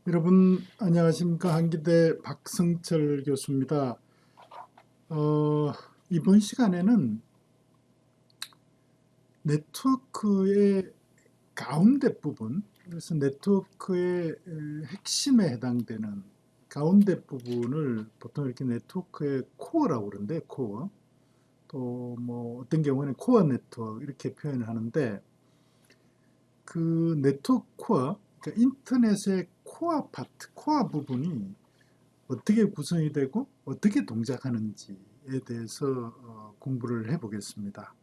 여러분 안녕하십니까? 한기대 박승철 교수입니다. 이번 시간에는 네트워크의 가운데 부분, 그래서 네트워크의 핵심에 해당되는 가운데 부분을 보통 이렇게 네트워크의 코어라고 그러는데, 코어. 또 뭐 어떤 경우에는 코어 네트워크 이렇게 표현을 하는데, 그 네트워크 코어, 그러니까 인터넷의 코어 파트, 코어 부분이 어떻게 구성이 되고 어떻게 동작하는지에 대해서 공부를 해보겠습니다.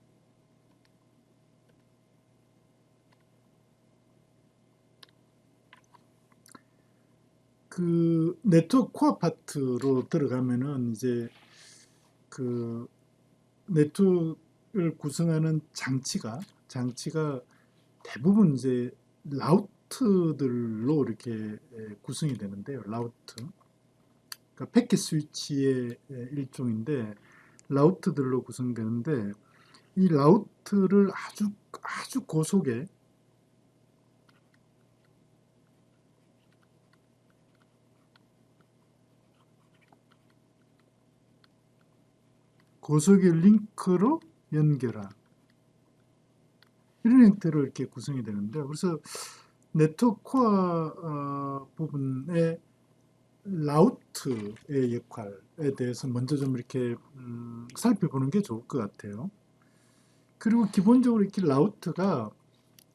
그 네트워크 코어 파트로 들어가면은 이제 그 네트워크를 구성하는 장치가 대부분 이제 라우트들로 이렇게 구성이 되는데요. 라우트. 그러니까 패킷 스위치의 일종인데 라우트들로 구성되는데, 이 라우트를 아주 고속의 링크로 연결한 이런 형태로 이렇게 구성이 되는데, 그래서 네트워크 코어 부분의 라우트의 역할에 대해서 먼저 좀 이렇게 살펴보는 게 좋을 것 같아요. 그리고 기본적으로 이렇게 라우트가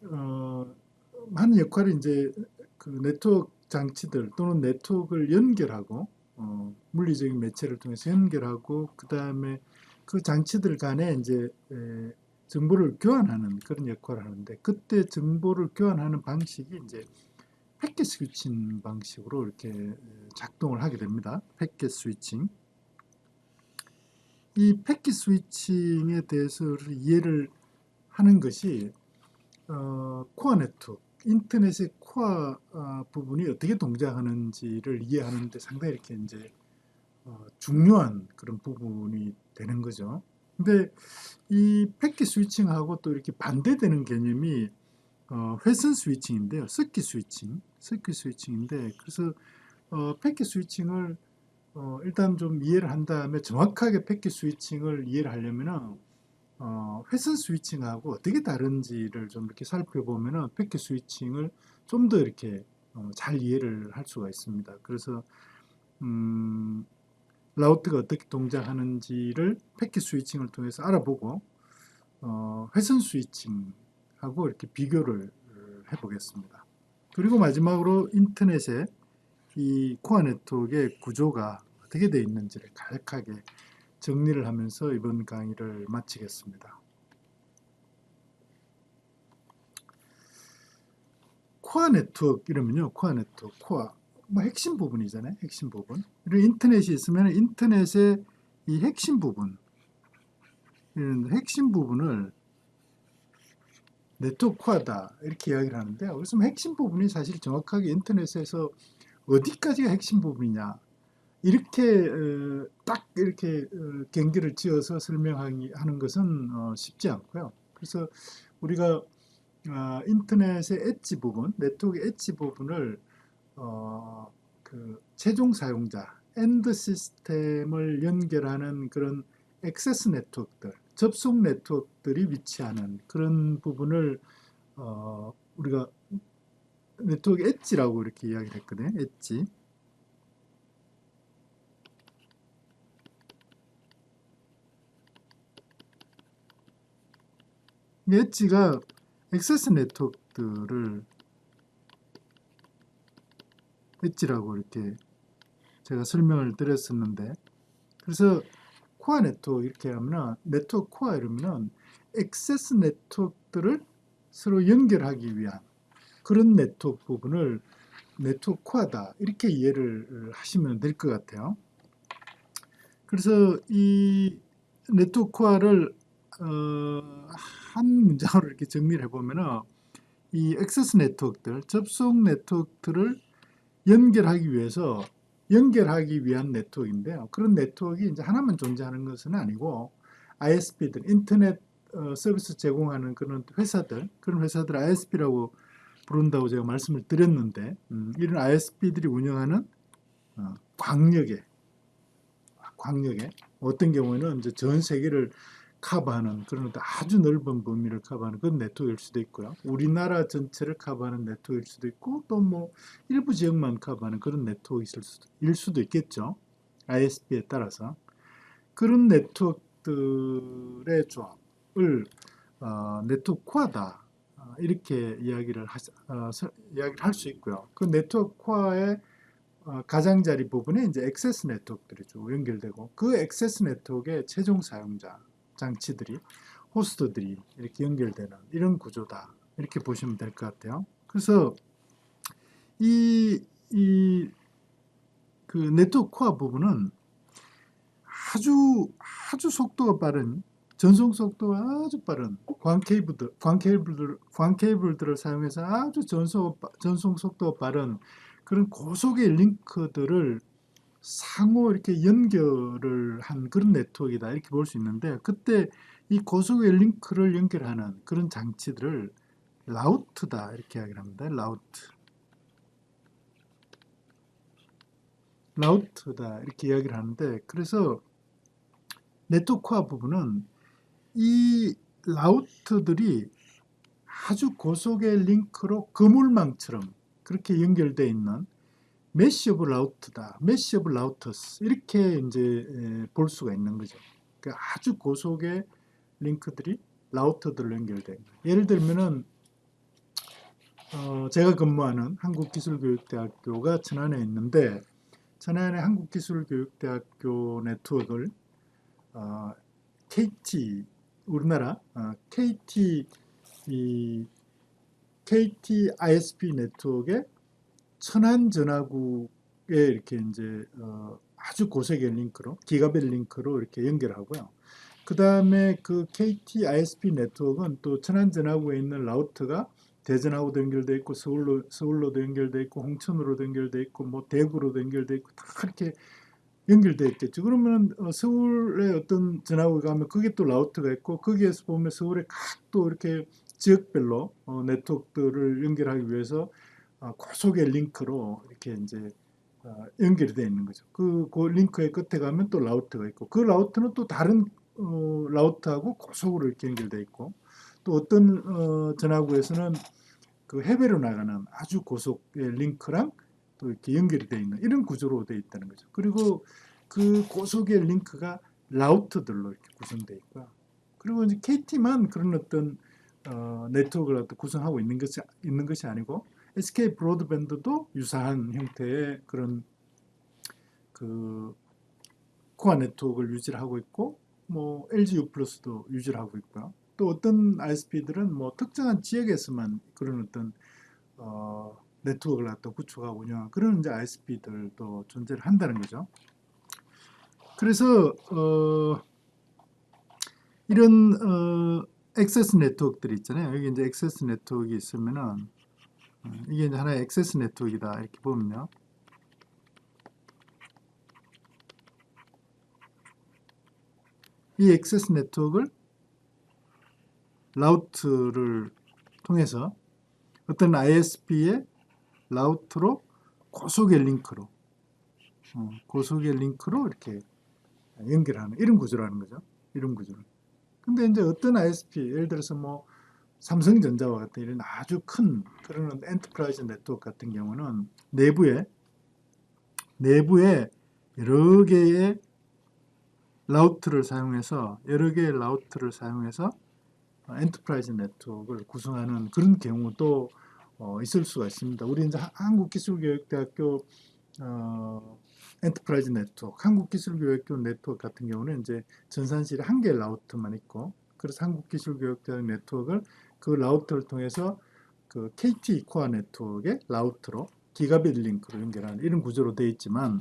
하는 역할이 이제 그 네트워크 장치들 또는 네트워크를 연결하고, 물리적인 매체를 통해서 연결하고, 그 다음에 그 장치들 간에 이제 정보를 교환하는 그런 역할을 하는데, 그때 정보를 교환하는 방식이 이제 패킷 스위칭 방식으로 이렇게 작동을 하게 됩니다. 패킷 스위칭. 이 패킷 스위칭에 대해서 이해를 하는 것이 코어 네트워크, 인터넷의 코어 부분이 어떻게 동작하는지를 이해하는 데 상당히 이렇게 이제 중요한 그런 부분이 되는 거죠. 근데 이 패킷 스위칭하고 또 이렇게 반대되는 개념이 회선 스위칭인데요. 서킷 스위칭인데, 그래서 패킷 스위칭을 일단 좀 이해를 한 다음에 정확하게 패킷 스위칭을 이해를 하려면은 회선 스위칭하고 어떻게 다른지를 좀 이렇게 살펴보면은 패킷 스위칭을 좀 더 이렇게 잘 이해를 할 수가 있습니다. 그래서 음, 라우트가 어떻게 동작하는지를 패킷 스위칭을 통해서 알아보고 회선 스위칭하고 이렇게 비교를 해보겠습니다. 그리고 마지막으로 인터넷의 이 코어 네트워크의 구조가 어떻게 되어 있는지를 간략하게 정리를 하면서 이번 강의를 마치겠습니다. 코어 네트워크 이러면요, 코어 네트워크, 코어 뭐 핵심 부분이잖아요. 핵심 부분. 이런 인터넷이 있으면 인터넷의 이 핵심 부분, 이런 핵심 부분을 네트워크 코어다 이렇게 이야기를 하는데요. 그래서 핵심 부분이 사실 정확하게 인터넷에서 어디까지가 핵심 부분이냐, 이렇게 딱 이렇게 경계를 지어서 설명하는 것은 쉽지 않고요. 그래서 우리가 인터넷의 엣지 부분, 네트워크 엣지 부분을 그 최종 사용자, 엔드 시스템을 연결하는 그런 액세스 네트워크들, 접속 네트워크들이 위치하는 그런 부분을 우리가 네트워크 엣지라고 이렇게 이야기를 했거든요. 엣지. 엣지가 액세스 네트워크들을 엣지라고 이렇게 제가 설명을 드렸었는데, 그래서 코어 네트워크 이렇게 하면 네트워크 코어 이러면은 액세스 네트워크들을 서로 연결하기 위한 그런 네트워크 부분을 네트워크 코어다 이렇게 이해를 하시면 될 것 같아요. 그래서 이 네트워크 코어를 한 문장으로 이렇게 정리를 해보면은 이 액세스 네트워크들, 접속 네트워크들을 연결하기 위한 네트워크인데요. 그런 네트워크가 이제 하나만 존재하는 것은 아니고 ISP들, 인터넷 서비스 제공하는 그런 회사들 ISP라고 부른다고 제가 말씀을 드렸는데 이런 ISP들이 운영하는 광역에 어떤 경우에는 이제 전 세계를 커버하는 그런 아주 넓은 범위를 커버하는 그런 네트워크일 수도 있고요. 우리나라 전체를 커버하는 네트워크일 수도 있고 또 뭐 일부 지역만 커버하는 그런 네트워크일 수도 있겠죠. ISP에 따라서 그런 네트워크들의 조합을 네트워크 코어다 이렇게 이야기를 할 수 있고요. 그 네트워크 코어의 가장자리 부분에 이제 액세스 네트워크들이 쭉 연결되고 그 액세스 네트워크의 최종 사용자 장치들이 호스트들이 이렇게 연결되는 이런 구조다 이렇게 보시면 될 것 같아요. 그래서 이 그 네트워크 코어 부분은 아주 속도가 빠른 전송 속도가 아주 빠른 광케이블들을 사용해서 아주 전송 속도가 빠른 그런 고속의 링크들을 상호 이렇게 연결을 한 그런 네트워크이다 이렇게 볼 수 있는데 그때 이 고속의 링크를 연결하는 그런 장치들을 라우트다 이렇게 이야기를 합니다. 라우트다 이렇게 이야기를 하는데 그래서 네트워크 코어 부분은 이 라우트들이 아주 고속의 링크로 그물망처럼 그렇게 연결되어 있는 메시 오브 라우트다. 메시 오브 라우터스 이렇게 이제 볼 수가 있는 거죠. 그러니까 아주 고속의 링크들이 라우터들로 연결된 거예요. 예를 들면은 제가 근무하는 한국기술교육대학교가 천안에 있는데 천안의 한국기술교육대학교 네트워크를 KT 우리나라 KT KT ISP 네트워크의 천안 전화구에 이렇게 이제 아주 고속의 링크로 기가빗 링크로 이렇게 연결하고요. 그 다음에 그 KT ISP 네트워크는 또 천안 전화구에 있는 라우터가 대전하고도 연결돼 있고 서울로도 연결돼 있고 홍천으로도 연결돼 있고 뭐 대구로도 연결돼 있고 다 이렇게 연결돼 있겠죠. 그러면 서울에 어떤 전화구가 가면 그게 또 라우터가 있고 거기에서 보면 서울의 각 또 이렇게 지역별로 네트워크들을 연결하기 위해서 고속의 링크로 이렇게 이제 연결이 되어 있는 거죠. 그 링크의 끝에 가면 또 라우터가 있고 그 라우터는 또 다른 라우터하고 고속으로 이렇게 연결되어 있고 또 어떤 전화구에서는 그 해외로 나가는 아주 고속의 링크랑 또 이렇게 연결이 되어 있는 이런 구조로 되어 있다는 거죠. 그리고 그 고속의 링크가 라우터들로 이렇게 구성되어 있고요. 그리고 이제 KT만 그런 어떤 네트워크를 구성하고 있는 것이 아니고 SK 브로드밴드도 유사한 형태의 그런 그 코어 네트워크를 유지를 하고 있고 뭐 LG U+도 유지를 하고 있고요. 또 어떤 ISP들은 뭐 특정한 지역에서만 그런 어떤 네트워크를 갖다 구축하고 운영한 그런 이제 ISP들도 존재를 한다는 거죠. 그래서 이런 액세스 네트워크들이 있잖아요. 여기 이제 액세스 네트워크가 있으면은 이게 이제 하나의 액세스 네트워크이다 이렇게 보면요. 이 액세스 네트워크를 라우트를 통해서 어떤 ISP의 라우트로 고속의 링크로 이렇게 연결하는 이런 구조라는 거죠. 이런 구조를. 근데 이제 어떤 ISP 예를 들어서 뭐 삼성전자와 같은 이런 아주 큰 그런 엔터프라이즈 네트워크 같은 경우는 내부에 여러 개의 라우트를 사용해서 엔터프라이즈 네트워크를 구성하는 그런 경우도 있을 수가 있습니다. 우리 이제 한국기술교육대학교 엔터프라이즈 네트워크, 한국기술교육교 네트워크 같은 경우는 이제 전산실에 한 개의 라우터만 있고, 그래서 한국기술교육대학 네트워크를 그 라우터를 통해서 그 KT 코어 네트워크의 라우터로 기가빗 링크로 연결하는 이런 구조로 되어 있지만,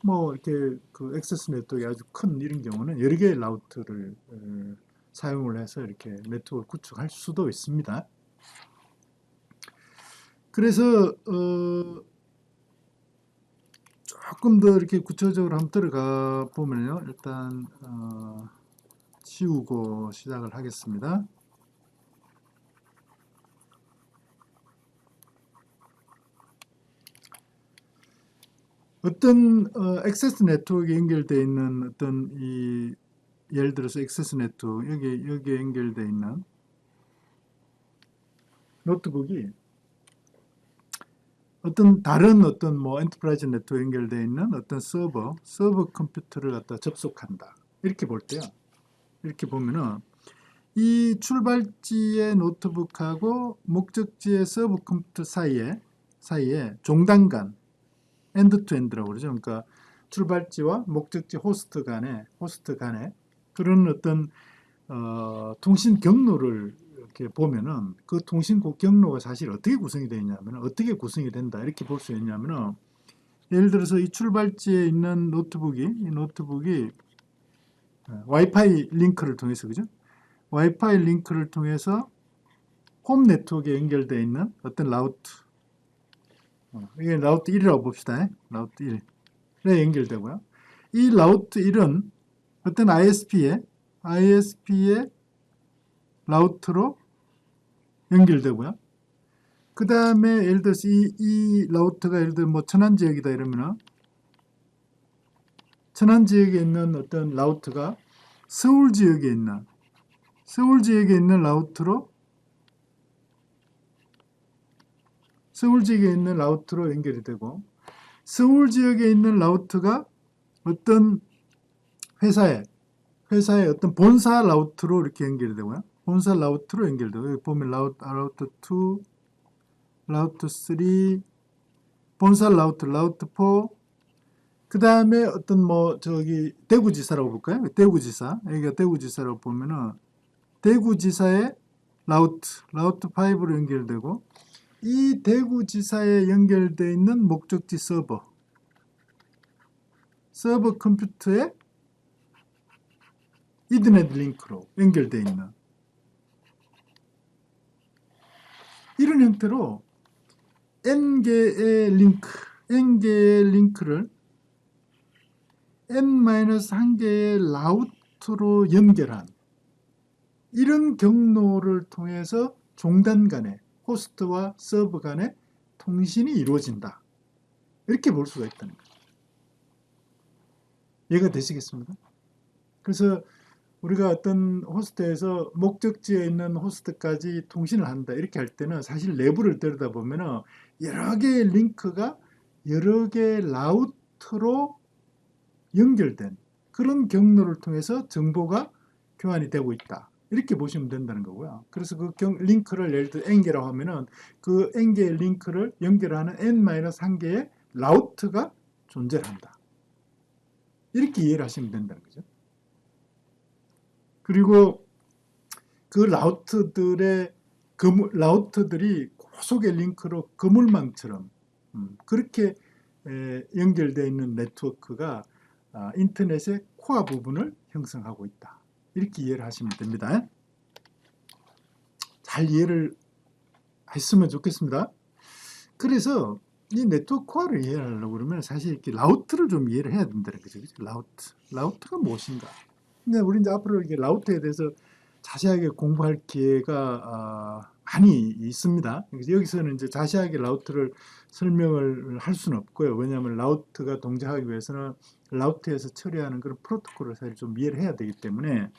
뭐 이렇게 그 액세스 네트워크가 아주 큰 이런 경우는 여러 개의 라우터를 사용을 해서 이렇게 네트워크를 구축할 수도 있습니다. 그래서 조금 더 이렇게 구체적으로 한번 들어가 보면요. 일단 지우고 시작을 하겠습니다. 어떤 액세스 네트워크에 연결되어 있는 어떤 이 예를 들어서 액세스 네트워크 여기에 연결되어 있는 노트북이 어떤 다른 어떤 뭐 엔터프라이즈 네트워크에 연결되어 있는 어떤 서버 컴퓨터를 갖다 접속한다. 이렇게 볼 때요. 이렇게 보면은 이 출발지의 노트북하고 목적지의 서버 컴퓨터 사이에 종단간 엔드 투 엔드라고 그러죠. 그러니까 출발지와 목적지 호스트 간에 그런 어떤 통신 경로를 이렇게 보면은 그 통신 경로가 사실 어떻게 구성이 되어 있냐면 어떻게 구성이 된다 이렇게 볼 수 있냐면은 예를 들어서 이 출발지에 있는 이 노트북이 와이파이 링크를 통해서 그죠? 와이파이 링크를 통해서 홈 네트워크에 연결되어 있는 어떤 라우트 이게 라우트 1이라고 봅시다. 라우트 1에 연결되고요. 이 라우트 1은 어떤 ISP의 라우트로 연결되고요. 그 다음에 예를 들어서 이 라우트가 예를 들어 뭐 천안 지역이다 이러면은 천안 지역에 있는 어떤 라우트가 서울 지역에 있는 라우트로 연결이 되고 서울 지역에 있는 라우트가 어떤 회사의 어떤 본사 라우트로 이렇게 연결이 되고요. 본사 라우트로 연결되고 여기 보면 라우트 2, 라우트 3, 본사 라우트 4, 그 다음에 어떤 뭐 저기 대구지사라고 볼까요? 여기가 대구지사라고 보면은 대구지사의 라우트 5로 연결되고 이 대구지사에 연결되어 있는 목적지 서버 컴퓨터에 이더넷 링크로 연결되어 있는 이런 형태로 n개의 링크를 n-1개의 라우트로 연결한 이런 경로를 통해서 종단 간에 호스트와 서버 간의 통신이 이루어진다. 이렇게 볼 수가 있다는 거죠. 이해가 되시겠습니까? 그래서 우리가 어떤 호스트에서 목적지에 있는 호스트까지 통신을 한다 이렇게 할 때는 사실 내부를 들여다보면 여러 개의 링크가 여러 개의 라우트로 연결된 그런 경로를 통해서 정보가 교환이 되고 있다. 이렇게 보시면 된다는 거고요. 그래서 그 링크를 예를 들어 n개라고 하면은 그 n개의 링크를 연결하는 n-1개의 라우트가 존재한다. 이렇게 이해를 하시면 된다는 거죠. 그리고 그 라우트들이 고속의 링크로 그물망처럼 그렇게 연결되어 있는 네트워크가 인터넷의 코어 부분을 형성하고 있다. 이렇게 이해를 하시면 됩니다. 잘 이해를 했으면 좋겠습니다. 그래서 이 네트워크 코어를 이해하려고 그러면 사실 이렇게 라우트를 좀 이해를 해야 된다는 거죠. 라우트가 무엇인가? 근데 우리 이제 앞으로 이렇게 라우트에 대해서 자세하게 공부할 기회가 많이 있습니다. 그래서 여기서는 이제 자세하게 라우트를 설명을 할 수는 없고요. 왜냐하면 라우트가 동작하기 위해서는 라우트에서 처리하는 그런 프로토콜을 사실 좀 이해를 해야 되기 때문에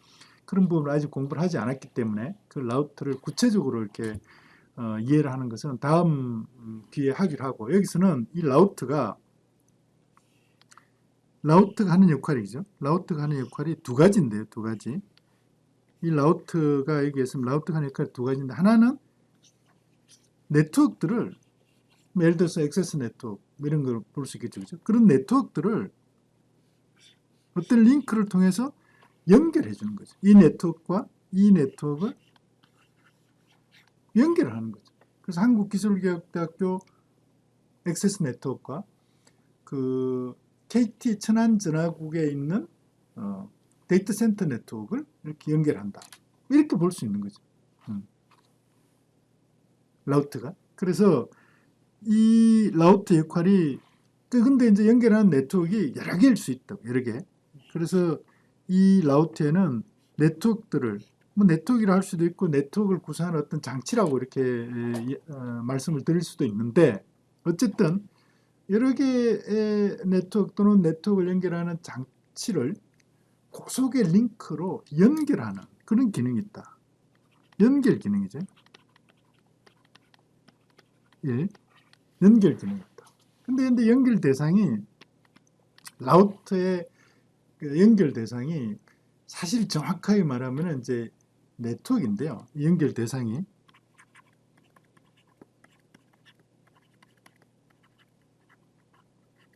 그런 부분을 아직 공부를 하지 않았기 때문에 그 라우트를 구체적으로 이렇게 이해를 하는 것은 다음 기회에 하기로 하고 여기서는 이 라우트가 하는 역할이죠. 라우트가 하는 역할이 두 가지인데요. 두 가지. 이 라우트가 여기 있으면 라우트가 하는 역할이 두 가지인데 하나는 네트워크들을 예를 들어서 액세스 네트워크 이런 걸 볼 수 있겠죠. 그렇죠? 그런 네트워크들을 어떤 링크를 통해서 연결해 주는 거죠. 이 네트워크와 이 네트워크를 연결을 하는 거죠. 그래서 한국기술교육대학교 액세스 네트워크와 그 KT 천안전화국에 있는 데이터 센터 네트워크를 이렇게 연결한다. 이렇게 볼 수 있는 거죠. 라우트가. 그래서 이 라우트 역할이 근데 이제 연결하는 네트워크가 여러 개일 수 있다. 여러 개. 그래서 이 라우트에는 네트워크들을 뭐 네트워크라 할 수도 있고 네트워크를 구성하는 어떤 장치라고 이렇게 말씀을 드릴 수도 있는데 어쨌든 여러 개의 네트워크 또는 네트워크를 연결하는 장치를 고속의 링크로 연결하는 그런 기능이 있다. 연결 기능이죠. 예, 연결 기능이 있다. 근데 연결 대상이 라우터의 그 연결 대상이 사실 정확하게 말하면 이제 네트워크인데요. 연결 대상이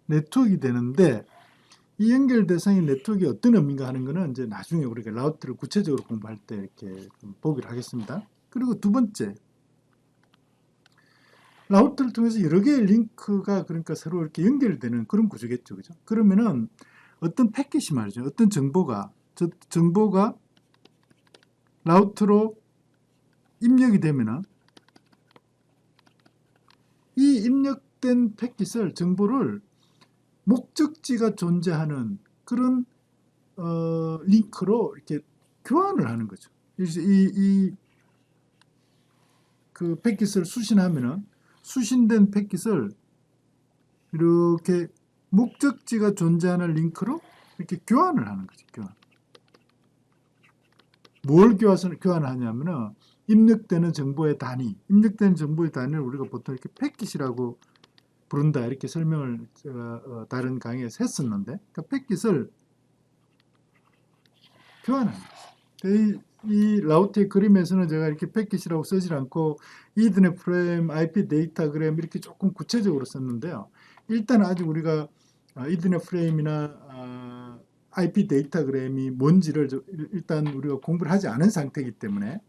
네트워크가 되는데 이 연결 대상의 네트워크가 어떤 의미인가 하는 거는 이제 나중에 우리가 라우터를 구체적으로 공부할 때 이렇게 좀 보기로 하겠습니다. 그리고 두 번째, 라우터를 통해서 여러 개의 링크가 그러니까 서로 이렇게 연결되는 그런 구조겠죠. 그죠? 그러면은 어떤 패킷이 말이죠. 어떤 정보가, 정보가 라우터로 입력이 되면은 이 입력된 패킷을, 정보를 목적지가 존재하는 그런 링크로 이렇게 교환을 하는 거죠. 그 패킷을 수신하면은 수신된 패킷을 이렇게 목적지가 존재하는 링크로 이렇게 교환을 하는 거죠. 교환. 뭘 교환하냐면은 입력되는 정보의 단위, 입력되는 정보의 단위를 우리가 보통 이렇게 패킷이라고 부른다 이렇게 설명을 제가 다른 강의에서 했었는데 그 패킷을 교환하는 거죠. 이 라우터의 그림에서는 제가 이렇게 패킷이라고 쓰지 않고 이더넷 프레임, IP 데이터그램 이렇게 조금 구체적으로 썼는데요. 일단 아직 우리가 이더넷 프레임이나 IP 데이터그램이 뭔지를 일단 우리가 공부를 하지 않은 상태이기 때문에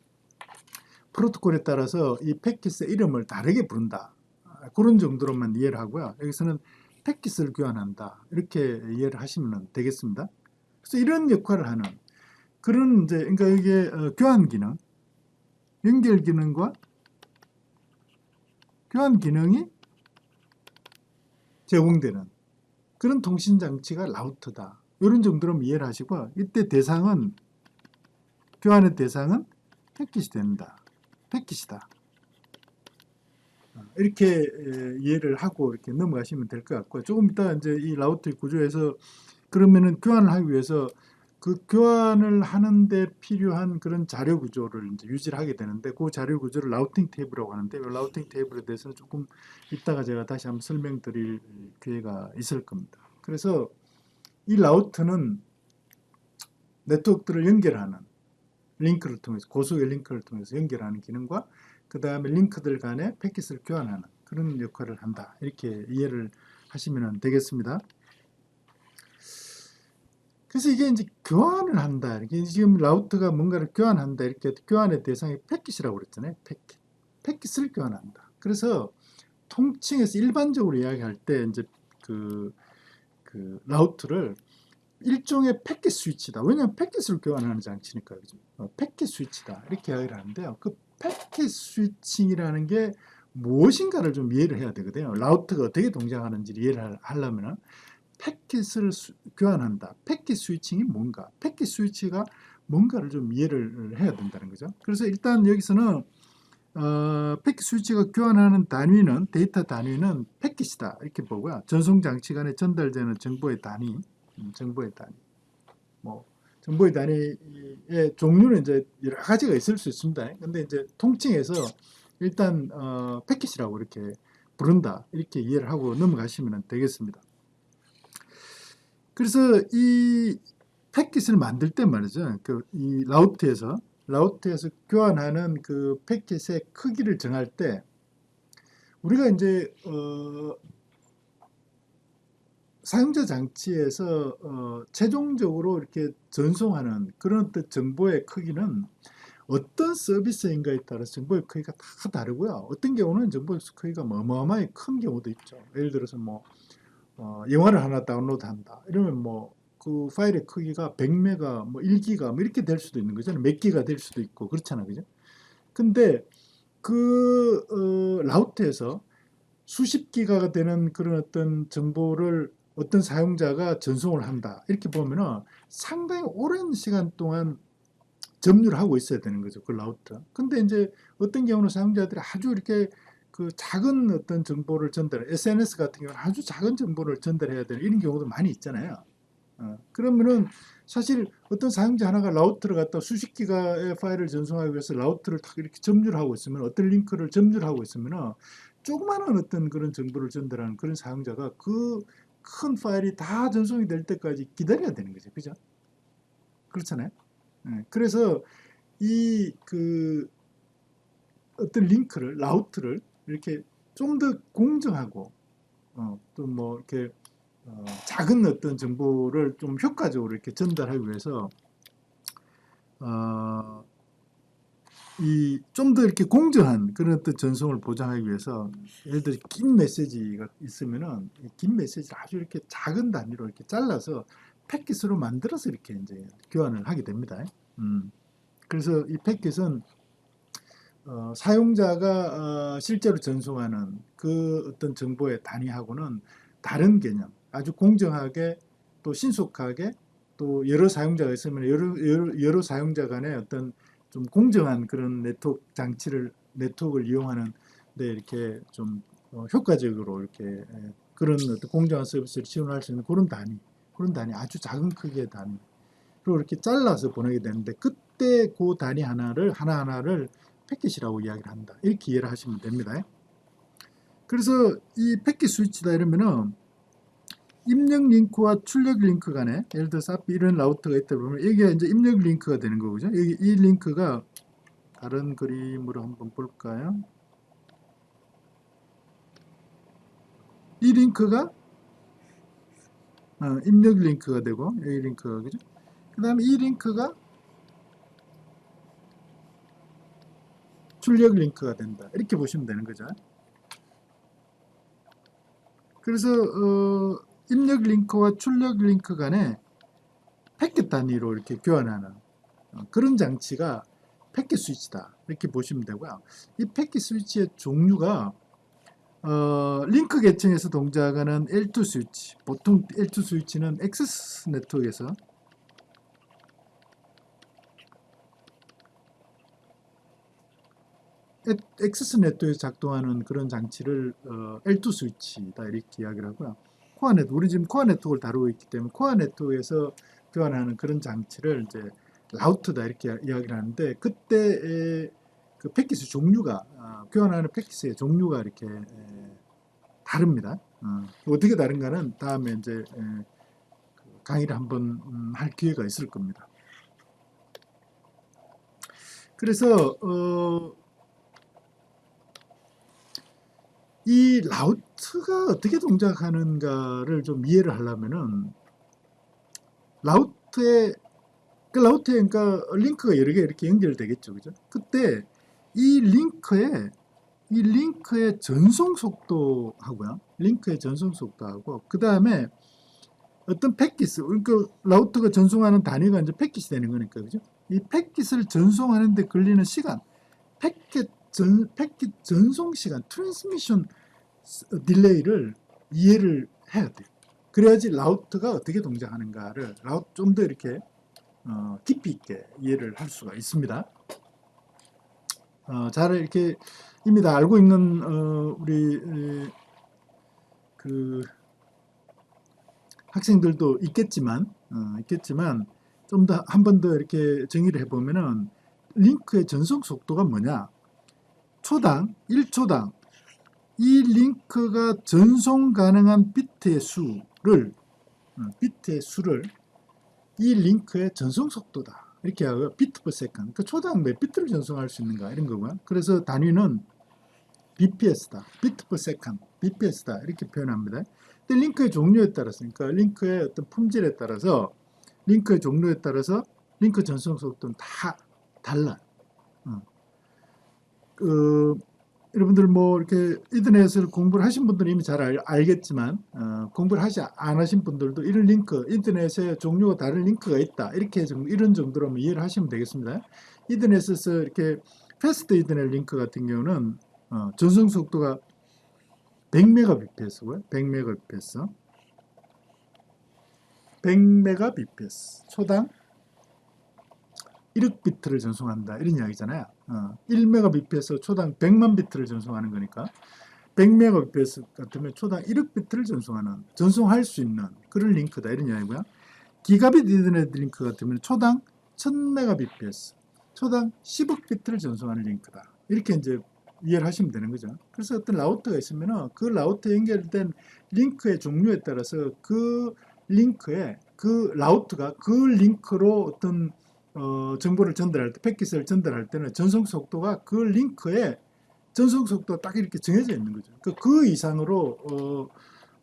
프로토콜에 따라서 이 패킷의 이름을 다르게 부른다. 그런 정도로만 이해를 하고요. 여기서는 패킷을 교환한다. 이렇게 이해를 하시면 되겠습니다. 그래서 이런 역할을 하는 그런 이제 그러니까 이게 교환 기능, 연결 기능과 교환 기능이 제공되는 그런 통신 장치가 라우터다. 이런 정도로 이해를 하시고 이때 대상은 교환의 대상은 패킷이 된다. 패킷이다. 이렇게 이해를 하고 이렇게 넘어가시면 될 것 같고 조금 이따 이제 이 라우터 구조에서 그러면은 교환을 하기 위해서 그 교환을 하는데 필요한 그런 자료 구조를 이제 유지를 하게 되는데 그 자료 구조를 라우팅 테이블이라고 하는데 이 라우팅 테이블에 대해서는 조금 이따가 제가 다시 한번 설명드릴 기회가 있을 겁니다. 그래서 이 라우터는 네트워크들을 연결하는 링크를 통해서 고속의 링크를 통해서 연결하는 기능과 그 다음에 링크들 간에 패킷을 교환하는 그런 역할을 한다. 이렇게 이해를 하시면 되겠습니다. 그래서 이게 이제 교환을 한다. 이렇게 지금 라우터가 뭔가를 교환한다. 이렇게 교환의 대상이 패킷이라고 그랬잖아요. 패킷. 패킷을 교환한다. 그래서 통칭해서 일반적으로 이야기할 때 이제 그 라우터를 일종의 패킷 스위치다. 왜냐하면 패킷을 교환하는 장치니까 그죠? 패킷 스위치다. 이렇게 이야기를 하는데요. 그 패킷 스위칭이라는 게 무엇인가를 좀 이해를 해야 되거든요. 라우터가 어떻게 동작하는지를 이해를 하려면 패킷을 교환한다. 패킷 스위칭이 뭔가? 패킷 스위치가 뭔가를 좀 이해를 해야 된다는 거죠. 그래서 일단 여기서는 패킷 스위치가 교환하는 단위는 데이터 단위는 패킷이다 이렇게 보고요. 전송 장치 간에 전달되는 정보의 단위, 정보의 단위. 뭐 정보의 단위의 종류는 이제 여러 가지가 있을 수 있습니다. 근데 이제 통칭해서 일단 패킷이라고 이렇게 부른다 이렇게 이해를 하고 넘어가시면 되겠습니다. 그래서 이 패킷을 만들 때 말이죠. 이 라우터에서 교환하는 그 패킷의 크기를 정할 때 우리가 이제 사용자 장치에서 최종적으로 이렇게 전송하는 그런 어떤 정보의 크기는 어떤 서비스인가에 따라서 정보의 크기가 다 다르고요. 어떤 경우는 정보의 크기가 어마어마하게 큰 경우도 있죠. 예를 들어서 뭐 영화를 하나 다운로드한다. 이러면 뭐 그 파일의 크기가 100메가, 뭐 1기가 뭐 이렇게 될 수도 있는 거잖아요. 몇 기가 될 수도 있고 그렇잖아요, 그죠? 근데 그 라우터에서 수십 기가가 되는 그런 어떤 정보를 어떤 사용자가 전송을 한다. 이렇게 보면은 상당히 오랜 시간 동안 점유를 하고 있어야 되는 거죠, 그 라우터. 근데 이제 어떤 경우는 사용자들이 아주 이렇게 그 작은 어떤 정보를 전달, SNS 같은 경우는 아주 작은 정보를 전달해야 되는 이런 경우도 많이 있잖아요. 그러면은 사실 어떤 사용자 하나가 라우터를 갖다 수십 기가의 파일을 전송하기 위해서 라우터를 딱 이렇게 점유하고 있으면, 어떤 링크를 점유하고 있으면 조그마한 어떤 그런 정보를 전달하는 그런 사용자가 그 큰 파일이 다 전송이 될 때까지 기다려야 되는 거죠. 그죠? 그렇잖아요. 그래서 이 그 어떤 링크를, 라우트를 이렇게 좀 더 공정하고 또 뭐 이렇게 작은 어떤 정보를 좀 효과적으로 이렇게 전달하기 위해서 이 좀 더 이렇게 공정한 그런 어떤 전송을 보장하기 위해서, 예를 들어 긴 메시지가 있으면은 이 긴 메시지를 아주 이렇게 작은 단위로 이렇게 잘라서 패킷으로 만들어서 이렇게 이제 교환을 하게 됩니다. 그래서 이 패킷은 사용자가 실제로 전송하는 그 어떤 정보의 단위하고는 다른 개념, 아주 공정하게 또 신속하게 또 여러 사용자가 있으면 여러 사용자 간의 어떤 좀 공정한 그런 네트워크를 이용하는 데 이렇게 좀 효과적으로 이렇게 그런 어떤 공정한 서비스를 지원할 수 있는 그런 단위 아주 작은 크기의 단위로 이렇게 잘라서 보내게 되는데, 그때 그 단위 하나하나를 패킷이라고 이야기를 한다. 이렇게 이해를 하시면 됩니다. 그래서 이 패킷 스위치다 이러면은 입력 링크와 출력 링크 간에, 예를 들어서 이런 라우터가 있다 그러면 여기가 이제 입력 링크가 되는 거죠. 여기 이 링크가 다른 그림으로 한번 볼까요? 이 링크가 입력 링크가 되고, 이 링크가, 그죠? 그 다음에 이 링크가 출력 링크가 된다. 이렇게 보시면 되는 거죠. 그래서 입력 링크와 출력 링크 간에 패킷 단위로 이렇게 교환하는 그런 장치가 패킷 스위치다. 이렇게 보시면 되고요. 이 패킷 스위치의 종류가 링크 계층에서 동작하는 L2 스위치, 보통 L2 스위치는 액세스 네트워크에서 작동하는 그런 장치를 L2 스위치다 이렇게 이야기를 하고요. 코어 네트워크, 우리 지금 코어 네트워크를 다루고 있기 때문에 코어 네트워크에서 교환하는 그런 장치를 이제 라우터다 이렇게 이야기를 하는데, 그때 그 패킷의 종류가 교환하는 패킷의 종류가 이렇게 다릅니다. 어떻게 다른가는 다음에 이제 강의를 한번 할 기회가 있을 겁니다. 그래서 이 라우트가 어떻게 동작하는가를 좀 이해를 하려면은 라우트에 그러니까 링크가 여러 개 이렇게 연결되겠죠, 그죠? 그때 이 링크의 전송 속도하고요, 그 다음에 어떤 패킷, 그러니까 라우터가 전송하는 단위가 이제 패킷이 되는 거니까, 그죠? 이 패킷을 전송하는데 걸리는 시간, 패킷 전송 시간, 트랜스미션 딜레이를 이해를 해야 돼요. 그래야지 라우터가 어떻게 동작하는가를 좀 더 이렇게 깊이 있게 이해를 할 수가 있습니다. 잘 이렇게 이미 다 알고 있는 우리 그 학생들도 있겠지만 좀 더 한 번 더 이렇게 정의를 해보면은 링크의 전송 속도가 뭐냐? 1초당 이 링크가 전송 가능한 비트의 수를 이 링크의 전송 속도다 이렇게 하고요. 비트 per second, 그 초당 몇 비트를 전송할 수 있는가 이런 거고요. 그래서 단위는 BPS다, 비트 per second, BPS다 이렇게 표현합니다. 근데 링크의 종류에 따라서, 그러니까 링크의 어떤 품질에 따라서, 링크의 종류에 따라서 링크 전송 속도는 다 달라요. 여러분들 뭐 이렇게 인터넷을 공부를 하신 분들은 이미 잘 알겠지만 공부를 안 하신 분들도 이런 링크, 인터넷에 종류가 다른 링크가 있다 이렇게 이런 정도로 이해를 하시면 되겠습니다. 인터넷에서 이렇게 패스트 인터넷 링크 같은 경우는 전송 속도가 100mbps고요. 100mbps 초당 1억 비트를 전송한다 이런 이야기잖아요. 1메가bp에서 초당 100만 비트를 전송하는 거니까 100메가bps 같으면 초당 1억 비트를 전송할 수 있는 그런 링크다 이런 이야기고요. 기가빗 이더넷 링크 같으면 초당 1000메가bps, 초당 10억 비트를 전송하는 링크다. 이렇게 이제 이해를 하시면 되는 거죠. 그래서 어떤 라우터가 있으면 그 라우터에 연결된 링크의 종류에 따라서 그 링크에 그 라우터가 그 링크로 어떤 정보를 전달할 때, 패킷을 전달할 때는 전송 속도가 그 링크에 전송 속도가 딱 이렇게 정해져 있는 거죠. 그 이상으로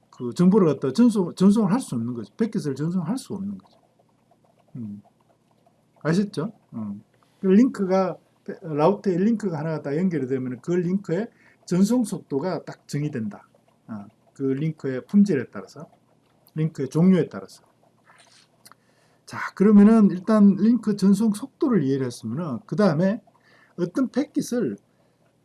그 정보를 갖다 전송을 할 수 없는 거죠. 패킷을 전송할 수 없는 거죠. 아셨죠? 그 링크가 라우터에 링크가 하나가 딱 연결이 되면 그 링크의 전송 속도가 딱 정의된다. 그 링크의 품질에 따라서, 링크의 종류에 따라서. 자, 그러면은 일단 링크 전송 속도를 이해를 했으면은 그 다음에 어떤 패킷을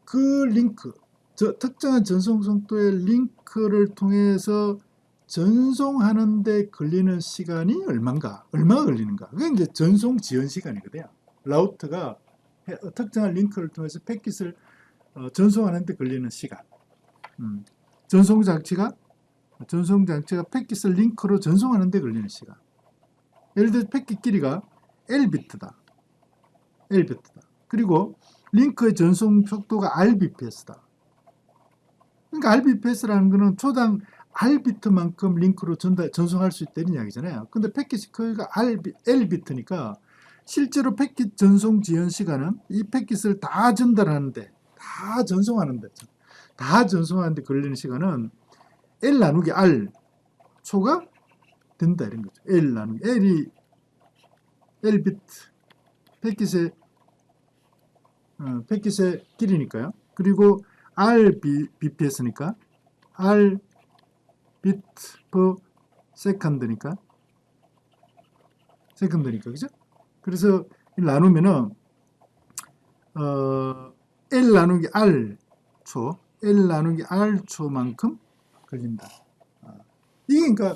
그 링크, 특정한 전송 속도의 링크를 통해서 전송하는 데 걸리는 시간이 얼마가 걸리는가. 그게 이제 전송 지연 시간이거든요. 라우터가 특정한 링크를 통해서 패킷을 전송하는 데 걸리는 시간. 전송 장치가 패킷을 링크로 전송하는 데 걸리는 시간. 예를 들어 패킷 길이가 L비트다. 그리고 링크의 전송 속도가 Rbps다. 그러니까 Rbps라는 거는 초당 R비트만큼 링크로 전송할 수 있다는 이야기잖아요. 근데 패킷 크기가 L비트니까 실제로 패킷 전송 지연 시간은 이 패킷을 다 전달하는데, 다 전송하는데 걸리는 시간은 L 나누기 R 초가 된다 이런 거죠. L 나누기 L이 L비트 패킷의 길이니까요. 그리고 Rbps니까 R 비트 per second니까 그죠? 그래서 나누면은 L 나누기 R 초만큼 걸린다. 이게 그러니까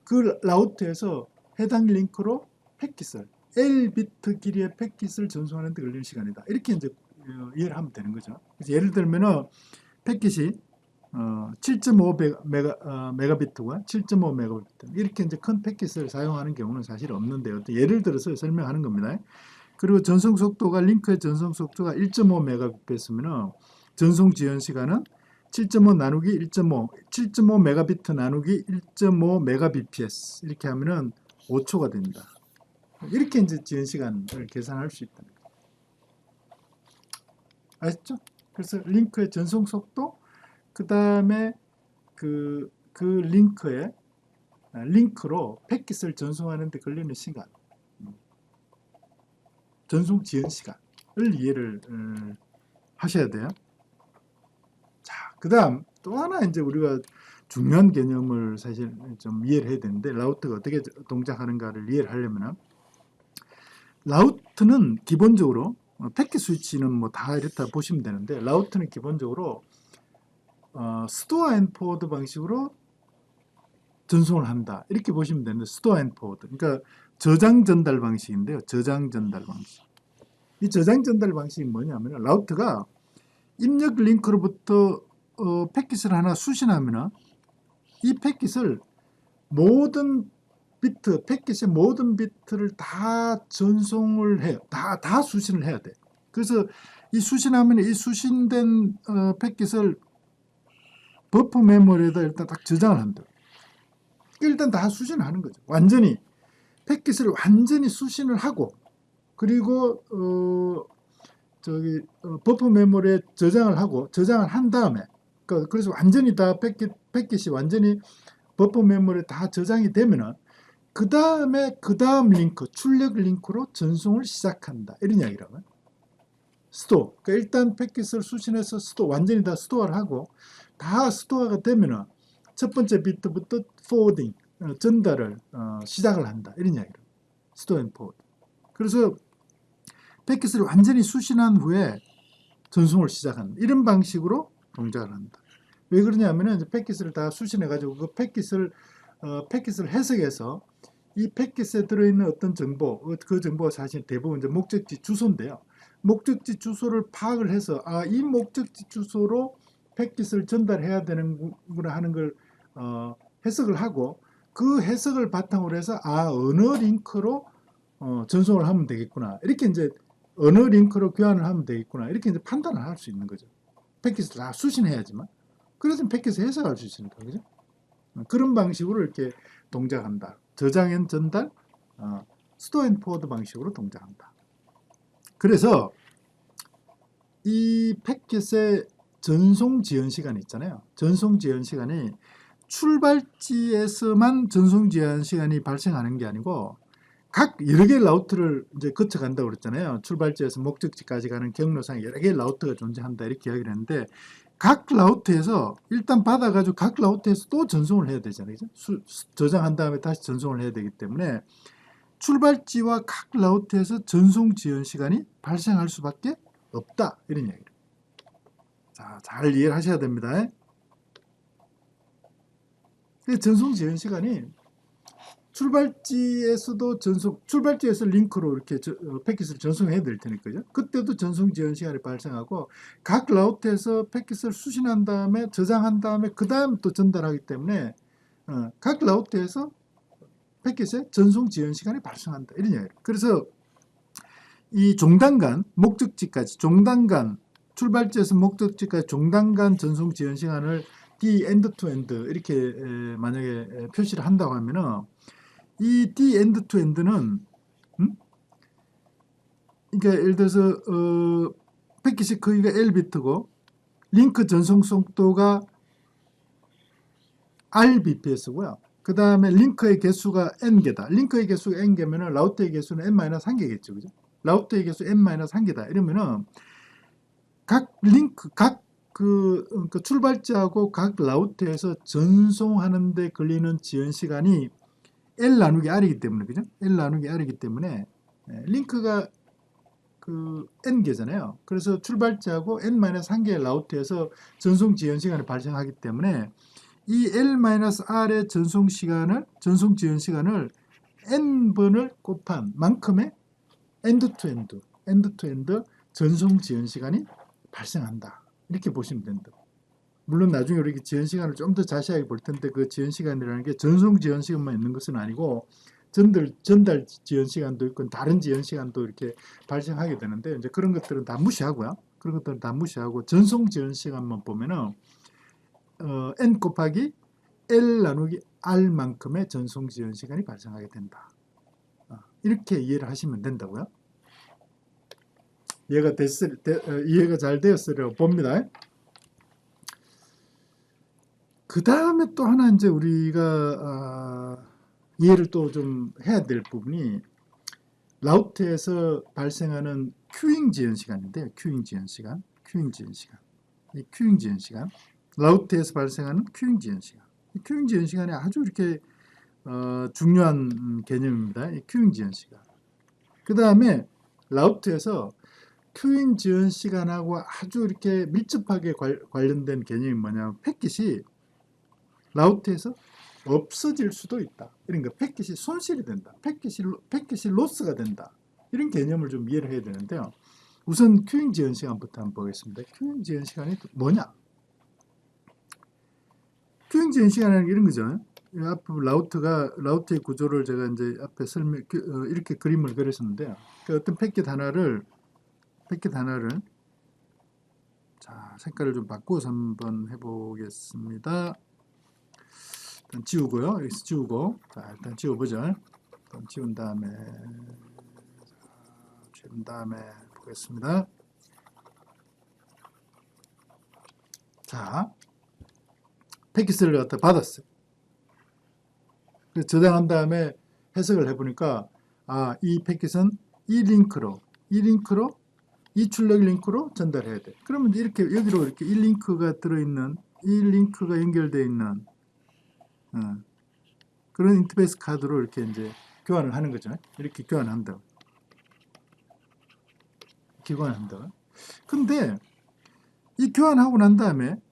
그 라우터에서 해당 링크로 패킷을 L비트 길이의 패킷을 전송하는 데 걸리는 시간이다. 이렇게 이제 이해를 하면 되는 거죠. 그래서 예를 들면은 패킷이 7.5 메가비트와 7.5 메가비트 이렇게 이제 큰 패킷을 사용하는 경우는 사실 없는데요. 예를 들어서 설명하는 겁니다. 그리고 전송 속도가 링크의 전송 속도가 1.5 메가비트였으면 전송 지연 시간은 7.5 나누기 7.5 메가비트 나누기 1.5 메가bps 이렇게 하면은 5초가 됩니다. 이렇게 이제 지연 시간을 계산할 수 있다는 거죠. 아셨죠? 그래서 링크의 전송 속도, 그 다음에 그 링크로 패킷을 전송하는 데 걸리는 시간, 전송 지연 시간을 이해를 하셔야 돼요. 자, 그 다음 또 하나 이제 우리가 중요한 개념을 사실 좀 이해를 해야 되는데, 라우터가 어떻게 동작하는가를 이해를 하려면 라우터는 기본적으로 패킷 스위치는 뭐 다 이렇다 보시면 되는데, 라우터는 기본적으로 스토어 앤 포워드 방식으로 전송을 한다 이렇게 보시면 되는데, 스토어 앤 포워드, 그러니까 저장 전달 방식인데요. 저장 전달 방식. 이 저장 전달 방식이 뭐냐면 라우터가 입력 링크로부터 패킷을 하나 수신하면 이 패킷을 패킷의 모든 비트를 다 전송을 해요. 다 수신을 해야 돼. 그래서 이 수신하면 이 수신된 패킷을 버퍼 메모리에다 일단 딱 저장을 한다. 일단 다 수신하는 거죠. 패킷을 완전히 수신을 하고, 그리고 버퍼 메모리에 저장을 한 다음에, 그래서 완전히 다 패킷이 완전히 버퍼 메모리에 다 저장이 되면은 그 다음 링크, 출력 링크로 전송을 시작한다 이런 이야기라고요. 스토어. 그러니까 일단 패킷을 수신해서 완전히 다 스토어를 하고, 다 스토어가 되면은 첫 번째 비트부터 포워딩, 전달을 시작을 한다 이런 이야기로. 스토어 앤 포워드. 그래서 패킷을 완전히 수신한 후에 전송을 시작한다. 이런 방식으로 동작을 한다. 왜 그러냐면은 이제 패킷을 다 수신해 가지고 그 패킷을 해석해서 이 패킷에 들어있는 어떤 정보, 그 정보가 사실 대부분 이제 목적지 주소인데요. 목적지 주소를 파악을 해서 이 목적지 주소로 패킷을 전달해야 되는구나 하는 걸 해석을 하고 그 해석을 바탕으로 해서 어느 링크로 전송을 하면 되겠구나. 이렇게 이제 어느 링크로 교환을 하면 되겠구나. 이렇게 이제 판단을 할 수 있는 거죠. 패킷을 다 수신해야지만. 그래서 패킷을 해석할 수 있으니까. 그죠? 그런 방식으로 이렇게 동작한다. 저장 앤 전달, 스토어 앤 포워드 방식으로 동작한다. 그래서 이 패킷의 전송 지연 시간이 있잖아요. 전송 지연 시간이 출발지에서만 전송 지연 시간이 발생하는 게 아니고 각 여러 개의 라우트를 이제 거쳐간다고 그랬잖아요. 출발지에서 목적지까지 가는 경로상에 여러 개의 라우트가 존재한다 이렇게 이야기를 했는데 각 라우트에서 일단 받아가지고 각 라우트에서 또 전송을 해야 되잖아요. 저장한 다음에 다시 전송을 해야 되기 때문에 출발지와 각 라우트에서 전송 지연 시간이 발생할 수밖에 없다 이런 이야기를. 자, 잘 이해를 하셔야 됩니다. 전송 지연 시간이 출발지에서도 출발지에서 링크로 이렇게 패킷을 전송해야 될 테니까요. 그때도 전송 지연 시간이 발생하고 각 라우트에서 패킷을 수신한 다음에 저장한 다음에 그 다음 또 전달하기 때문에 각 라우트에서 패킷의 전송 지연 시간이 발생한다 이런 이야기예요. 그래서 이 종단간 목적지까지 출발지에서 목적지까지 종단간 전송 지연 시간을 D end to end 이렇게 만약에 표시를 한다고 하면은 이 D end to end는 그러니까 예를 들어서 패킷이 크기가 L비트고 링크 전송 속도가 RBPS고요. 그 다음에 링크의 개수가 N개다. 링크의 개수가 N개면은 라우트의 개수는 N-1개겠죠. 그죠? 라우트의 개수 N-1개다. 이러면은 각 링크, 그 출발지하고 각 라우트에서 전송하는 데 걸리는 지연 시간이 L 나누기 R이기 때문에, 그죠? L 나누기 R이기 때문에 링크가 그 N개잖아요. 그래서 출발지하고 N-1개의 라우트에서 전송 지연 시간이 발생하기 때문에 이 L-R의 전송 지연 시간을 N번을 곱한 만큼의 엔드 투 엔드 전송 지연 시간이 발생한다. 이렇게 보시면 된다. 물론 나중에 우리 지연 시간을 좀 더 자세하게 볼 텐데 그 지연 시간이라는 게 전송 지연 시간만 있는 것은 아니고 전달 지연 시간도 있고 다른 지연 시간도 이렇게 발생하게 되는데 이제 그런 것들은 다 무시하고요. 그런 것들은 다 무시하고 전송 지연 시간만 보면은 N 곱하기 L 나누기 R만큼의 전송 지연 시간이 발생하게 된다. 이렇게 이해를 하시면 된다고요. 이해가 잘 되었으리라고 봅니다. 그 다음에 또 하나 이제 우리가 이해를 또 좀 해야 될 부분이 라우트에서 발생하는 큐잉 지연 시간인데요. 큐잉 지연 시간. 이 큐잉 지연 시간. 라우트에서 발생하는 큐잉 지연 시간. 이 큐잉 지연 시간이 아주 이렇게 중요한 개념입니다. 이 큐잉 지연 시간. 그 다음에 라우트에서 큐잉 지연 시간하고 아주 이렇게 밀접하게 관련된 개념이 뭐냐면 패킷이 라우트에서 없어질 수도 있다. 이런 거 패킷이 손실이 된다. 패킷이 로스가 된다. 이런 개념을 좀 이해를 해야 되는데요. 우선 큐잉 지연 시간부터 한번 보겠습니다. 큐잉 지연 시간이 뭐냐? 큐잉 지연 시간은 이런 거죠. 앞에 라우트의 구조를 제가 이제 앞에 이렇게 그림을 그렸었는데요. 그 어떤 패킷 하나를 자, 색깔을 좀 바꾸어서 한번 해보겠습니다. 일단 지우고요. 여기서 지우고, 자, 일단 지워보죠. 일단 지운 다음에 보겠습니다. 자, 패킷을 갖다 받았어요. 그래서 저장한 다음에 해석을 해보니까 이 패킷은 이 출력 링크로 전달해야 돼. 그러면 이렇게 여기로 이렇게 이 링크가 들어있는 이 링크가 연결되어 있는 그런 인터페이스 카드로 이렇게 이제 교환을 하는 거죠. 이렇게 교환한다. 근데 이 교환하고 난 다음에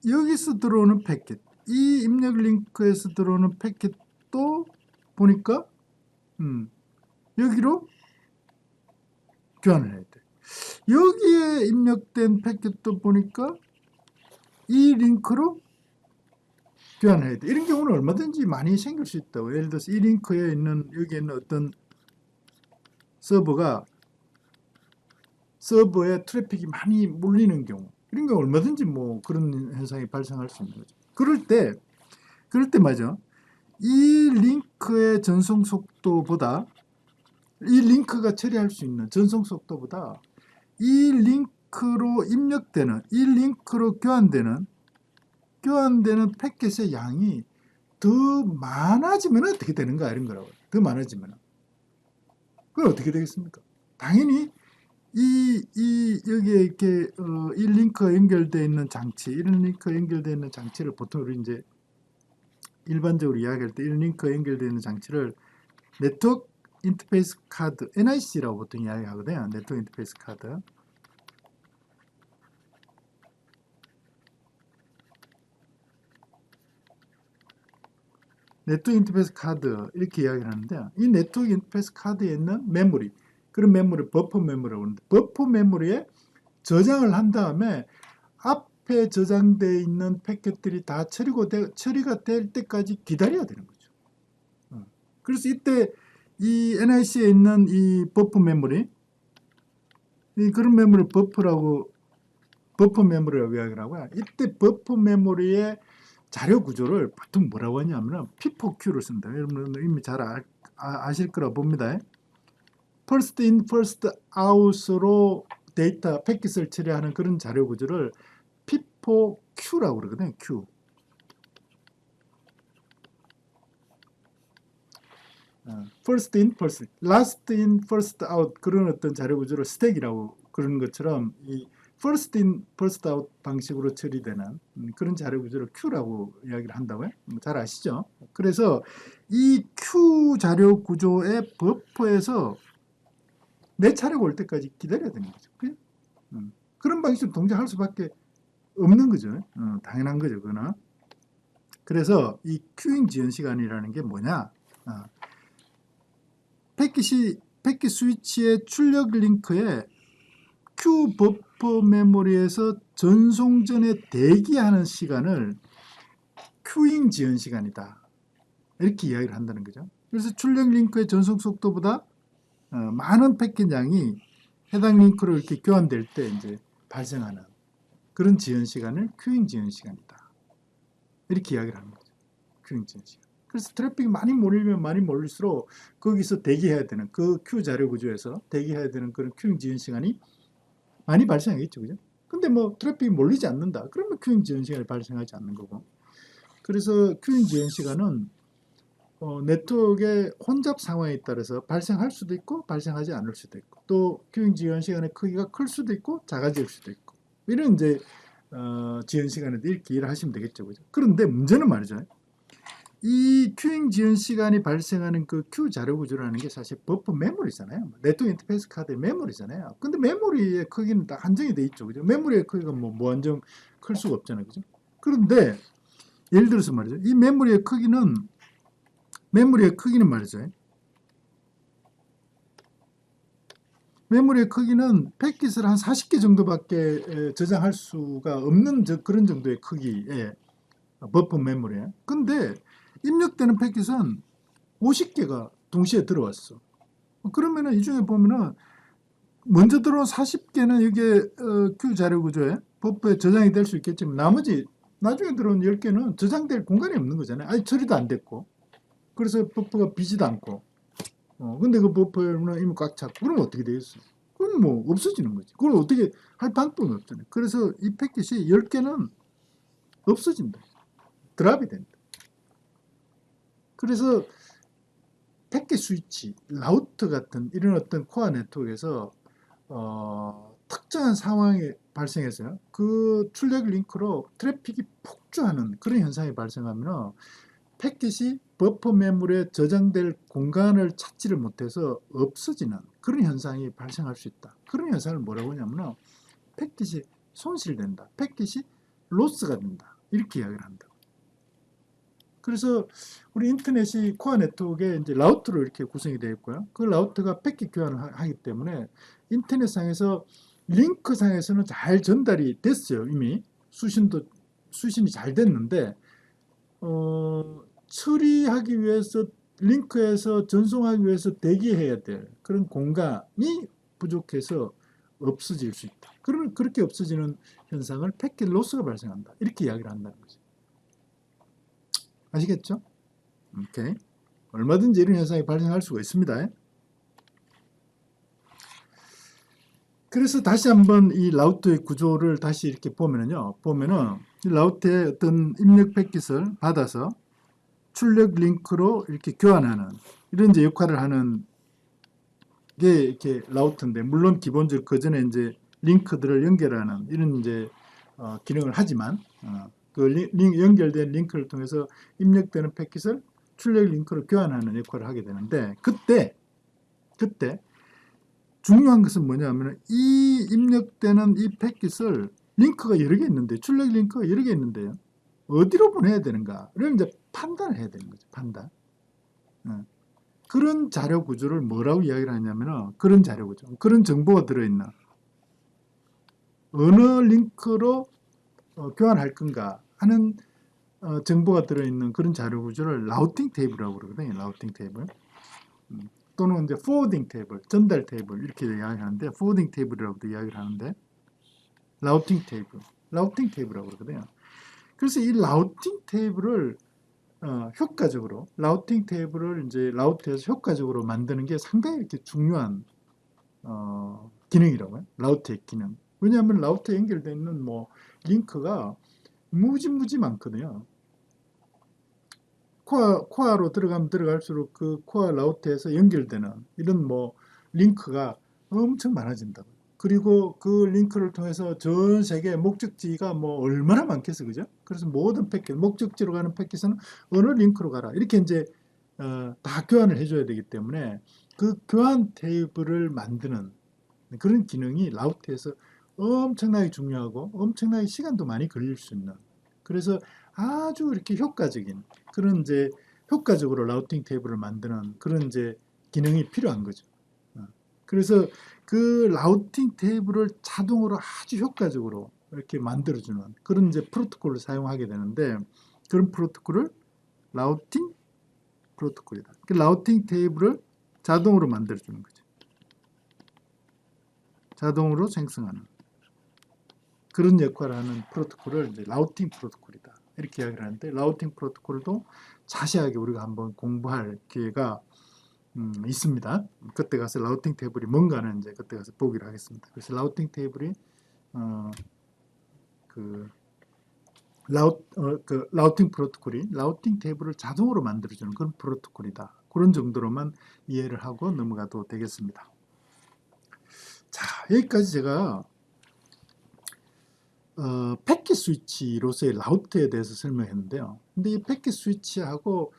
여기서 들어오는 패킷, 이 입력 링크에서 들어오는 패킷도 보니까 여기로 교환을 해야 돼. 여기에 입력된 패킷도 보니까 이 링크로 교환해야 돼. 이런 경우는 얼마든지 많이 생길 수 있다고. 예를 들어서 이 링크에 있는 여기에 있는 어떤 서버가 서버에 트래픽이 많이 몰리는 경우, 이런 경우 얼마든지 뭐 그런 현상이 발생할 수 있는 거죠. 그럴 때 맞아. 이 링크의 전송 속도보다 이 링크가 처리할 수 있는 전송 속도보다 이 링크로 입력되는 이 링크로 교환되는 패킷의 양이 더 많아지면 어떻게 되는가 이런 거라고요. 더 많아지면 그럼 어떻게 되겠습니까? 당연히 여기에 이렇게 이 링크가 연결되어 있는 장치, 이런 링크가 연결되어 있는 장치를 보통 우리 이제 일반적으로 이야기할 때 이 링크가 연결되어 있는 장치를 네트워크 인터페이스 카드, NIC라고 보통 이야기하거든요. 네트워크 인터페이스 카드. 네트워크 인터페이스 카드 이렇게 이야기를 하는데, 이 네트워크 인터페이스 카드에 있는 메모리, 그런 메모리 버퍼 메모리라고 하는데, 버퍼 메모리에 저장을 한 다음에 앞에 저장되어 있는 패킷들이 다 처리가 될 때까지 기다려야 되는 거죠. 그래서 이때 이 NIC에 있는 이 버퍼 메모리, 그런 메모리 버퍼 메모리라고 이야기를 하고요. 이때 버퍼 메모리의 자료 구조를 보통 뭐라고 하냐면 P4Q를 씁니다. 여러분 이미 잘 아실 거라 봅니다. First in, first out으로 데이터 패킷을 처리하는 그런 자료 구조를 P4Q라고 그러거든요. Q. First in, first, last in, first out 그런 어떤 자료 구조를 스택이라고 그러는 것처럼 이 first in, first out 방식으로 처리되는 그런 자료 구조를 Q라고 이야기를 한다고요. 잘 아시죠? 그래서 이 Q 자료 구조의 버퍼에서 내 차례가 올 때까지 기다려야 되는 거죠. 그런 방식으로 동작할 수밖에 없는 거죠. 당연한 거죠. 그거는. 그래서 이 큐잉 지연 시간이라는 게 뭐냐? 패킷 스위치의 출력 링크에 Q 버퍼 메모리에서 전송 전에 대기하는 시간을 큐잉 지연 시간이다. 이렇게 이야기를 한다는 거죠. 그래서 출력 링크의 전송 속도보다 많은 패킷 양이 해당 링크로 이렇게 교환될 때 이제 발생하는 그런 지연 시간을 큐잉 지연 시간이다. 이렇게 이야기를 하는 거죠. 큐잉 지연 시간. 그래서 트래픽이 많이 몰리면 많이 몰릴수록 거기서 대기해야 되는 그 큐 자료 구조에서 대기해야 되는 그런 큐잉 지연 시간이 많이 발생하겠죠. 그죠? 근데 뭐 트래픽이 몰리지 않는다. 그러면 큐잉 지연 시간이 발생하지 않는 거고. 그래서 큐잉 지연 시간은 네트워크의 혼잡 상황에 따라서 발생할 수도 있고 발생하지 않을 수도 있고 또 큐잉 지연 시간의 크기가 클 수도 있고 작아질 수도 있고 이런 이제 지연 시간에 이렇게 일을 하시면 되겠죠. 그죠? 그런데 문제는 말이죠. 이 큐잉 지연 시간이 발생하는 그 큐 자료 구조라는 게 사실 버퍼 메모리잖아요. 네트워크 인터페이스 카드의 메모리잖아요. 근데 메모리의 크기는 다 한정이 돼 있죠. 그죠? 메모리의 크기가 뭐 무한정 클 수가 없잖아요. 그죠? 그런데 예를 들어서 말이죠. 이 메모리의 크기는 말이죠. 메모리의 크기는 패킷을 한 40개 정도밖에 저장할 수가 없는 그런 정도의 크기의 버퍼 메모리에. 근데 입력되는 패킷은 50개가 동시에 들어왔어. 그러면은 이 중에 보면은 먼저 들어온 40개는 이게 큐 자료 구조에 버퍼에 저장이 될 수 있겠지만 나머지 나중에 들어온 10개는 저장될 공간이 없는 거잖아요. 아직 처리도 안 됐고. 그래서 버퍼가 비지도 않고. 근데 그 버퍼는 이미 꽉 찼고. 그럼 어떻게 되겠어? 그건 뭐 없어지는 거지. 그걸 어떻게 할 방법이 없잖아요. 그래서 이 패킷이 10개는 없어진다. 드랍이 된다. 그래서 패킷 스위치, 라우터 같은 이런 어떤 코어 네트워크에서 특정한 상황이 발생해서요. 그 출력 링크로 트래픽이 폭주하는 그런 현상이 발생하면 패킷이 버퍼 메모리에 저장될 공간을 찾지를 못해서 없어지는 그런 현상이 발생할 수 있다. 그런 현상을 뭐라고 하냐면 패킷이 손실된다. 패킷이 로스가 된다. 이렇게 이야기를 한다. 그래서 우리 인터넷이 코어 네트워크에 이제 라우터로 이렇게 구성이 되어 있고요. 그 라우터가 패킷 교환을 하기 때문에 인터넷상에서 링크상에서는 잘 전달이 됐어요. 이미 수신이 잘 됐는데 처리하기 위해서 링크에서 전송하기 위해서 대기해야 될 그런 공간이 부족해서 없어질 수 있다. 그러면 그렇게 없어지는 현상을 패킷 로스가 발생한다. 이렇게 이야기를 한다는 거죠. 아시겠죠? 오케이. 얼마든지 이런 현상이 발생할 수가 있습니다. 그래서 다시 한번 이 라우터의 구조를 다시 이렇게 보면은 이 라우터의 어떤 입력 패킷을 받아서 출력 링크로 이렇게 교환하는 이런 이제 역할을 하는 게 이렇게 라우터인데, 물론 기본적으로 그 전에 이제 링크들을 연결하는 이런 이제 기능을 하지만 그 연결된 링크를 통해서 입력되는 패킷을 출력 링크로 교환하는 역할을 하게 되는데, 그때 중요한 것은 뭐냐면 이 입력되는 이 패킷을 링크가 여러 개 있는데, 출력 링크가 여러 개 있는데요, 어디로 보내야 되는가를 이제 판단을 해야 되는 거죠. 판단. 그런 자료 구조를 뭐라고 이야기를 하냐면, 그런 자료 구조, 그런 정보가 들어있는 어느 링크로 교환할 건가 하는 정보가 들어있는 그런 자료 구조를 라우팅 테이블이라고 그러거든요. 라우팅 테이블. 또는 이제 포워딩 테이블, 전달 테이블 이렇게 이야기하는데, 포워딩 테이블이라고도 이야기를 하는데, 라우팅 테이블이라고 그러거든요. 그래서 이 라우팅 테이블을 효과적으로, 라우팅 테이블을 이제 라우터에서 효과적으로 만드는 게 상당히 이렇게 중요한 기능이라고요. 라우터의 기능. 왜냐하면 라우터에 연결되어 있는 뭐 링크가 무지 많거든요. 코어로 들어가면 들어갈수록 그 코어 라우터에서 연결되는 이런 뭐 링크가 엄청 많아진다고요. 그리고 그 링크를 통해서 전 세계 목적지가 뭐 얼마나 많겠어, 그죠? 그래서 모든 패킷, 목적지로 가는 패킷은 어느 링크로 가라, 이렇게 이제 다 교환을 해줘야 되기 때문에 그 교환 테이블을 만드는 그런 기능이 라우터에서 엄청나게 중요하고 엄청나게 시간도 많이 걸릴 수 있는, 그래서 아주 이렇게 효과적인 그런 이제 효과적으로 라우팅 테이블을 만드는 그런 이제 기능이 필요한 거죠. 그래서 그 라우팅 테이블을 자동으로 아주 효과적으로 이렇게 만들어주는 그런 이제 프로토콜을 사용하게 되는데, 그런 프로토콜을 라우팅 프로토콜이다. 그 라우팅 테이블을 자동으로 만들어주는 거죠. 자동으로 생성하는 그런 역할을 하는 프로토콜을 이제 라우팅 프로토콜이다, 이렇게 이야기를 하는데, 라우팅 프로토콜도 자세하게 우리가 한번 공부할 기회가 있습니다. 그때 가서 라우팅 테이블이 뭔가는 이제 그때 가서 보기로 하겠습니다. 그래서 라우팅 테이블이 그 라우팅 프로토콜이 라우팅 테이블을 자동으로 만들어주는 그런 프로토콜이다. 그런 정도로만 이해를 하고 넘어가도 되겠습니다. 자, 여기까지 제가 패킷 스위치로서의 라우터에 대해서 설명했는데요. 근데 이 패킷 스위치하고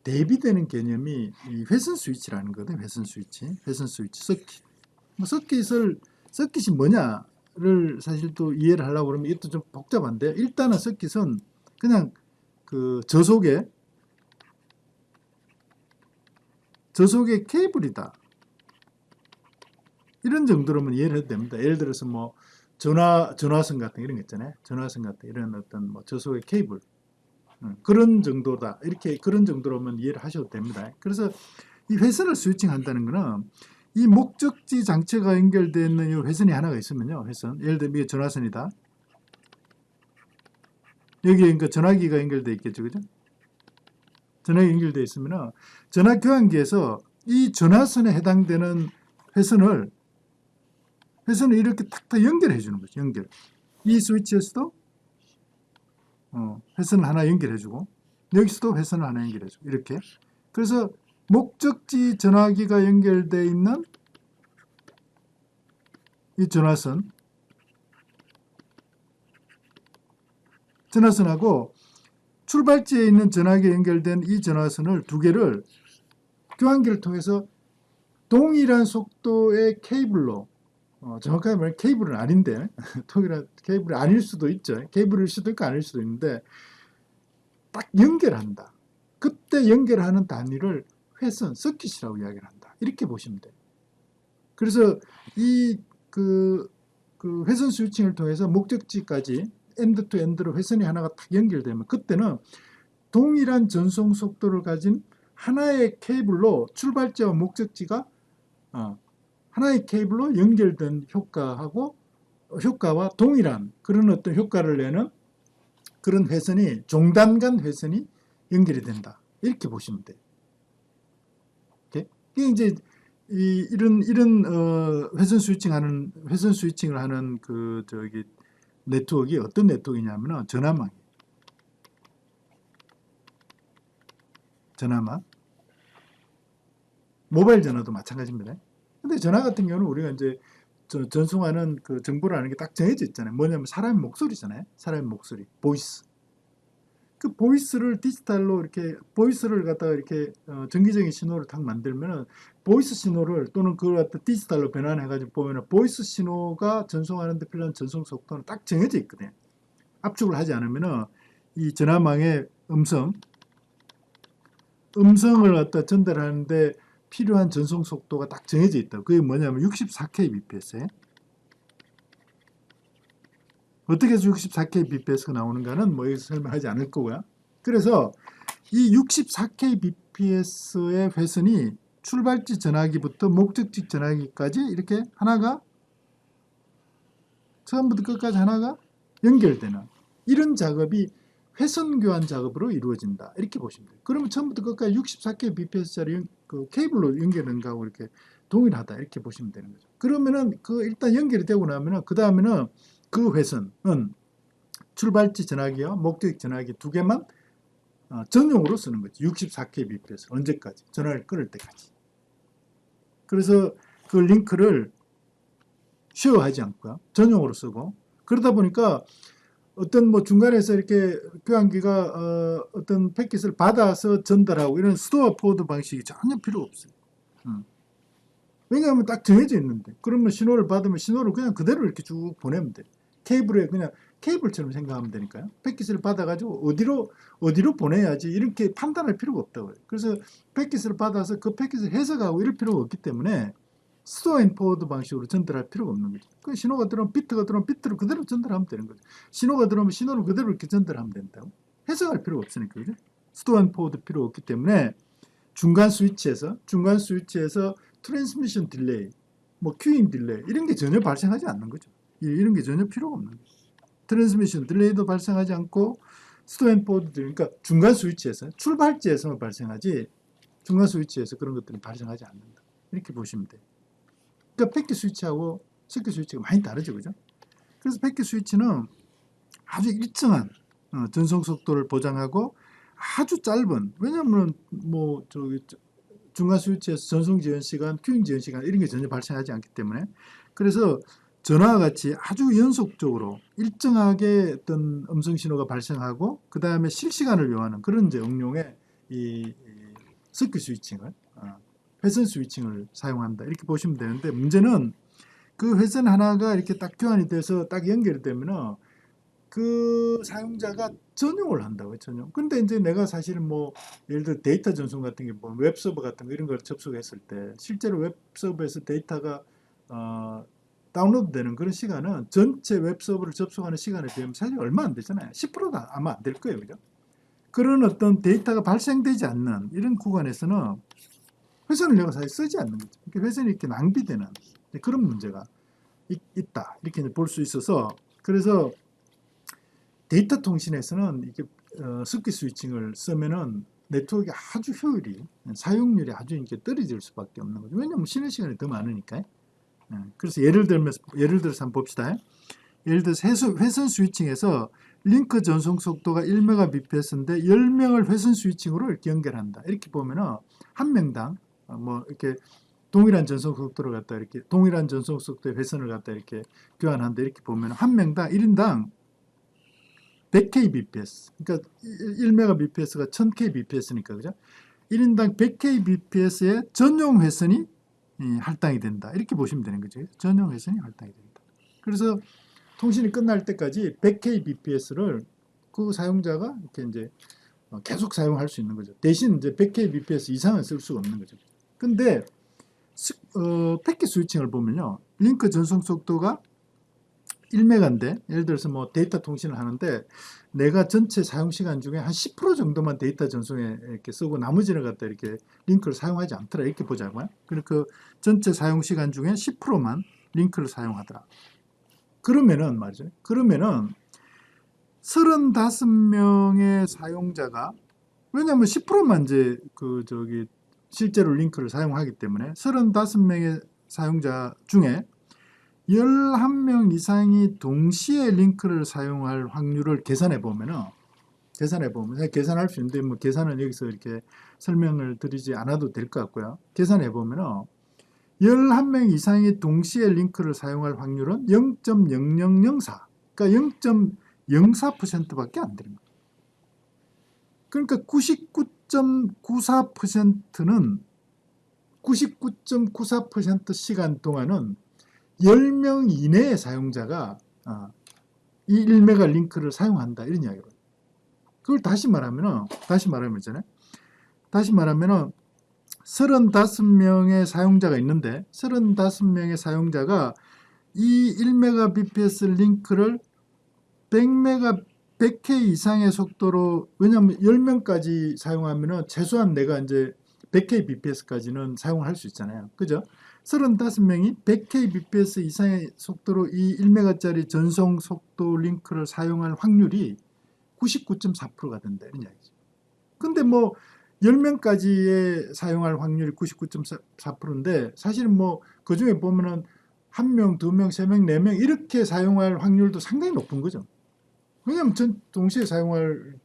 대비되는 개념이 이 회선 스위치라는 거거든요. 회선 스위치, 서킷. 서킷이 뭐냐를 사실 또 이해를 하려고 그러면 이것도 좀 복잡한데, 일단은 서킷은 그냥 그 저속의 케이블이다, 이런 정도로만 이해를 해도 됩니다. 예를 들어서 뭐 전화선 같은 이런 거 있잖아요. 전화선 같은 이런 어떤 뭐 저속의 케이블, 그런 정도다, 이렇게 그런 정도로만 이해를 하셔도 됩니다. 그래서 이 회선을 스위칭한다는 거는 이 목적지 장치가 연결되어 있는 이 회선이 하나가 있으면요, 회선, 예를 들면 이게 전화선이다. 여기에 그러니까 전화기가 연결되어 있겠죠, 그죠? 전화기 연결되어 있으면 전화 교환기에서 이 전화선에 해당되는 회선을 이렇게 탁탁 연결해 주는 거죠. 이 스위치에서도 회선을 하나 연결해주고, 여기서도 회선을 하나 연결해주고, 이렇게. 그래서 목적지 전화기가 연결되어 있는 이 전화선하고 출발지에 있는 전화기에 연결된 이 전화선을 두 개를 교환기를 통해서 동일한 속도의 케이블로, 정확하게 말하면 케이블은 아닌데 케이블이 아닐 수도 있죠. 케이블일 수도 있고 아닐 수도 있는데 딱 연결한다. 그때 연결하는 단위를 회선, 서킷이라고 이야기를 한다. 이렇게 보시면 돼요. 그래서 이 그 그 회선 스위칭을 통해서 목적지까지 엔드 투 엔드로 회선이 하나가 딱 연결되면 그때는 동일한 전송 속도를 가진 하나의 케이블로 출발지와 목적지가 하나의 케이블로 연결된 효과와 동일한 그런 어떤 효과를 내는 그런 회선이 종단 간 회선이 연결이 된다. 이렇게 보시면 돼요. 이게 이제 이런 회선 스위칭을 하는 그 네트워크가 어떤 네트워크냐면은 전화망. 모바일 전화도 마찬가지입니다. 근데 전화 같은 경우는 우리가 이제 전송하는 그 정보를 아는 게 딱 정해져 있잖아요. 뭐냐면 사람의 목소리잖아요. 사람의 목소리, 보이스. 그 보이스를 디지털로 이렇게 보이스를 갖다가 이렇게 정기적인 신호를 딱 만들면은 보이스 신호를 또는 그걸 갖다 디지털로 변환해가지고 보면은 보이스 신호가 전송하는데 필요한 전송 속도는 딱 정해져 있거든요. 압축을 하지 않으면은 이 전화망의 음성을 갖다 전달하는데 필요한 전송 속도가 딱 정해져 있다. 그게 뭐냐면 64kbps에 어떻게 해서 64kbps가 나오는가는 뭐 여기서 설명하지 않을 거고요. 그래서 이 64kbps의 회선이 출발지 전화기부터 목적지 전화기까지 이렇게 하나가 처음부터 끝까지 하나가 연결되는 이런 작업이 회선 교환 작업으로 이루어진다. 이렇게 보시면 돼요. 그러면 처음부터 끝까지 64kbps짜리 그 케이블로 연결된 거하고 이렇게 동일하다. 이렇게 보시면 되는 거죠. 그러면은 그 일단 연결이 되고 나면은 그 다음에는 그 회선은 출발지 전화기와 목적지 전화기 두 개만 전용으로 쓰는 거죠. 64kbps 언제까지? 전화를 끊을 때까지. 그래서 그 링크를 쉐어하지 않고요. 전용으로 쓰고 그러다 보니까 어떤 뭐 중간에서 이렇게 교환기가 어떤 패킷을 받아서 전달하고 이런 스토어 포워드 방식이 전혀 필요 없어요. 왜냐하면 딱 정해져 있는데 그러면 신호를 받으면 신호를 그냥 그대로 이렇게 쭉 보내면 돼. 케이블에 그냥 케이블처럼 생각하면 되니까요. 패킷을 받아가지고 어디로 보내야지 이렇게 판단할 필요가 없다고요. 그래서 패킷을 받아서 그 패킷을 해석하고 이럴 필요가 없기 때문에 스토어 앤 포워드 방식으로 전달할 필요가 없는 거죠. 그 신호가 들어오면 비트가 들어오면 비트를 그대로 전달하면 되는 거죠. 신호가 들어오면 신호를 그대로 이렇게 전달하면 된다고. 해석할 필요가 없으니까 그죠? 스토어 앤 포워드 필요 없기 때문에 중간 스위치에서 트랜스미션 딜레이, 뭐 큐잉 딜레이 이런 게 전혀 발생하지 않는 거죠. 이런 게 전혀 필요가 없는 거죠. 트랜스미션 딜레이도 발생하지 않고 스토어 앤 포워드 그러니까 중간 스위치에서 출발지에서만 발생하지 중간 스위치에서 그런 것들은 발생하지 않는다. 이렇게 보시면 돼요. 그러니까 패킷 스위치하고 서킷 스위치가 많이 다르죠, 그죠? 그래서 패킷 스위치는 아주 일정한 전송 속도를 보장하고 아주 짧은 왜냐하면 뭐 중간 스위치에서 전송 지연 시간, 큐잉 지연 시간 이런 게 전혀 발생하지 않기 때문에 그래서 전화와 같이 아주 연속적으로 일정하게 어떤 음성 신호가 발생하고 그 다음에 실시간을 요하는 그런 이제 응용의 이 서킷 스위칭을 회선 스위칭을 사용한다 이렇게 보시면 되는데 문제는 그 회선 하나가 이렇게 딱 교환이 돼서 딱 연결이 되면은 그 사용자가 전용을 한다고요, 전용. 근데 이제 내가 사실은 뭐 예를 들어 데이터 전송 같은 게 뭐 웹서버 같은 거 이런 걸 접속했을 때 실제로 웹서버에서 데이터가 다운로드 되는 그런 시간은 전체 웹서버를 접속하는 시간에 비하면 사실 얼마 안 되잖아요. 10%도 아마 안 될 거예요, 그죠? 그런 어떤 데이터가 발생되지 않는 이런 구간에서는 회선을 내가 사실 쓰지 않는 거죠. 그러니까 회선이 이렇게 낭비되는 그런 문제가 있다. 이렇게 볼 수 있어서 그래서 데이터 통신에서는 이게 서킷 스위칭을 쓰면은 네트워크가 아주 사용률이 아주 이렇게 떨어질 수밖에 없는 거죠. 왜냐하면 쉬는 시간이 더 많으니까요. 그래서 예를 들어서 한번 봅시다. 예를 들어서 회선 스위칭에서 링크 전송 속도가 1Mbps인데 10명을 회선 스위칭으로 이렇게 연결한다. 이렇게 보면은 한 명당 뭐 이렇게 동일한 전송 속도를 갖다 이렇게 동일한 전송 속도의 회선을 갖다 이렇게 교환한다. 이렇게 보면 한 명당 1인당 100kbps. 그러니까 1Mbps가 1000kbps니까 그죠? 1인당 100kbps의 전용 회선이 할당이 된다. 이렇게 보시면 되는 거죠. 전용 회선이 할당이 된다. 그래서 통신이 끝날 때까지 100kbps를 그 사용자가 이렇게 이제 계속 사용할 수 있는 거죠. 대신 이제 100kbps 이상은 쓸 수가 없는 거죠. 근데 패킷 스위칭을 보면요. 링크 전송 속도가 1메가인데 예를 들어서 뭐 데이터 통신을 하는데 내가 전체 사용 시간 중에 한 10% 정도만 데이터 전송에 이렇게 쓰고 나머지는 갖다 이렇게 링크를 사용하지 않더라 이렇게 보자고요. 그리고 그 전체 사용 시간 중에 10%만 링크를 사용하더라. 그러면은 말이죠. 그러면은 35명의 사용자가 왜냐하면 10%만 이제 실제로 링크를 사용하기 때문에 35명의 사용자 중에 11명 이상이 동시에 링크를 사용할 확률을 계산해 보면 계산할 수 있는데 뭐 계산은 여기서 이렇게 설명을 드리지 않아도 될 것 같고요. 계산해 보면 11명 이상이 동시에 링크를 사용할 확률은 0.0004 그러니까 0.04%밖에 안 되는 거예요. 그러니까 99.94%는 99.94% 시간 동안은 10명 이내의 사용자가 이 1메가 링크를 사용한다 이런 이야기로. 그걸 다시 말하면 있잖아요. 다시 말하면 35명의 사용자가 있는데 35명의 사용자가 이 1메가bps 링크를 100K 이상의 속도로 왜냐하면 10명까지 사용하면 최소한 내가 이제 100kbps까지는 사용할 수 있잖아요. 그죠? 35명이 100kbps 이상의 속도로 이 1메가짜리 전송 속도 링크를 사용할 확률이 99.4%가 된다. 이런 이야기죠. 근데 뭐 10명까지의 사용할 확률이 99.4%인데 사실은 뭐 그 중에 보면은 1명, 2명, 3명, 4명 이렇게 사용할 확률도 상당히 높은 거죠. 왜냐하면 동시에 사용할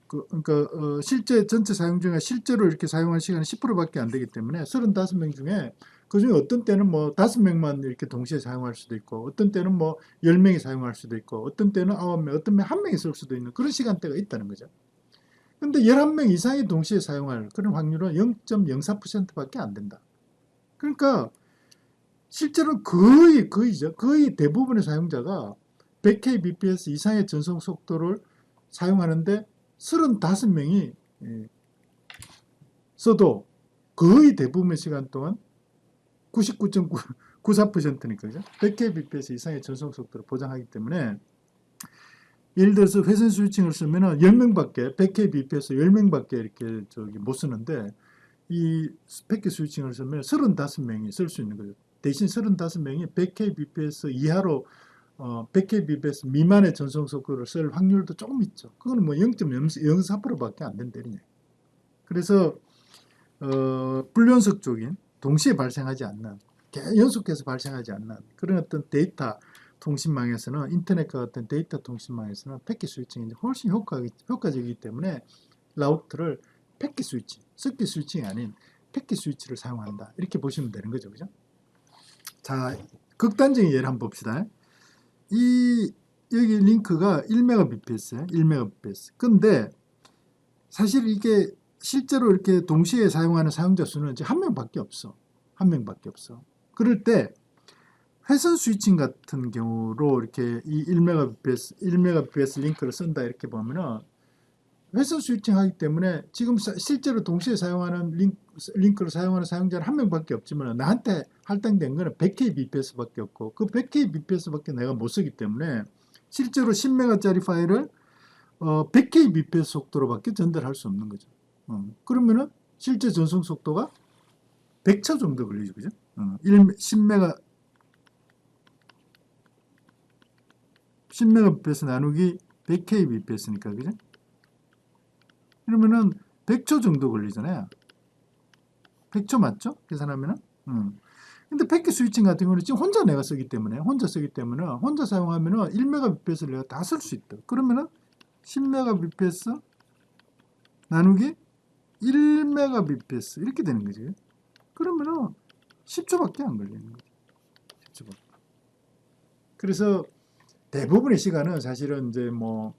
그러니까 실제 전체 사용 중에 실제로 이렇게 사용한 시간은 10%밖에 안 되기 때문에 35명 중에 그중에 어떤 때는 뭐 5명만 이렇게 동시에 사용할 수도 있고 어떤 때는 뭐 10명이 사용할 수도 있고 어떤 때는 9명, 어떤 면 1명이 쓸 수도 있는 그런 시간대가 있다는 거죠. 근데 11명 이상이 동시에 사용할 그런 확률은 0.04%밖에 안 된다. 그러니까 실제로 거의 대부분의 사용자가 100kbps 이상의 전송 속도를 사용하는데 35명이 써도 거의 대부분의 시간 동안 99.94%니까 그죠? 100kbps 이상의 전송 속도를 보장하기 때문에 예를 들어서 회선 스위칭을 쓰면은 10명밖에 100kbps 10명밖에 이렇게 못 쓰는데 이 패킷 스위칭을 쓰면 35명이 쓸 수 있는 거죠. 대신 35명이 100kbps 이하로 100kbps 미만의 전송 속도를 쓸 확률도 조금 있죠. 그거는 뭐 0.04%밖에 안 된다는. 그래서 불연속적인 동시에 발생하지 않는 연속해서 발생하지 않는 그런 어떤 데이터 통신망에서는 인터넷과 같은 데이터 통신망에서는 패킷 스위칭이 훨씬 효과적이기 때문에 라우터를 패킷 스위치, 서킷 스위칭이 아닌 패킷 스위치를 사용한다. 이렇게 보시면 되는 거죠. 그죠? 자, 극단적인 예를 한번 봅시다. 여기 링크가 1Mbps예요. 1Mbps. 근데 사실 이게 실제로 이렇게 동시에 사용하는 사용자 수는 이제 한 명밖에 없어. 한 명밖에 없어. 그럴 때 회선 스위칭 같은 경우로 이렇게 이 1Mbps 링크를 쓴다 이렇게 보면은 회선 스위칭 하기 때문에 지금 실제로 동시에 사용하는 링크를 사용하는 사용자는 한 명밖에 없지만 나한테 할당된 거는 100kbps밖에 없고 그 100kbps밖에 내가 못 쓰기 때문에 실제로 10메가짜리 파일을 100kbps 속도로밖에 전달할 수 없는 거죠. 그러면은 실제 전송 속도가 100초 정도 걸리죠. 그죠? 10메가bps 나누기 100kbps니까 그죠? 그러면은 100초 정도 걸리잖아요. 100초 맞죠? 계산하면은. 근데 패킷 스위칭 같은 경우는 지금 혼자 내가 쓰기 때문에 혼자 사용하면은 1Mbps를 내가 다 쓸 수 있다. 그러면은 10Mbps 나누기 1Mbps 이렇게 되는 거지. 그러면은 10초밖에 안 걸리는 거죠. 10초밖에. 그래서 대부분의 시간은 사실은 이제 뭐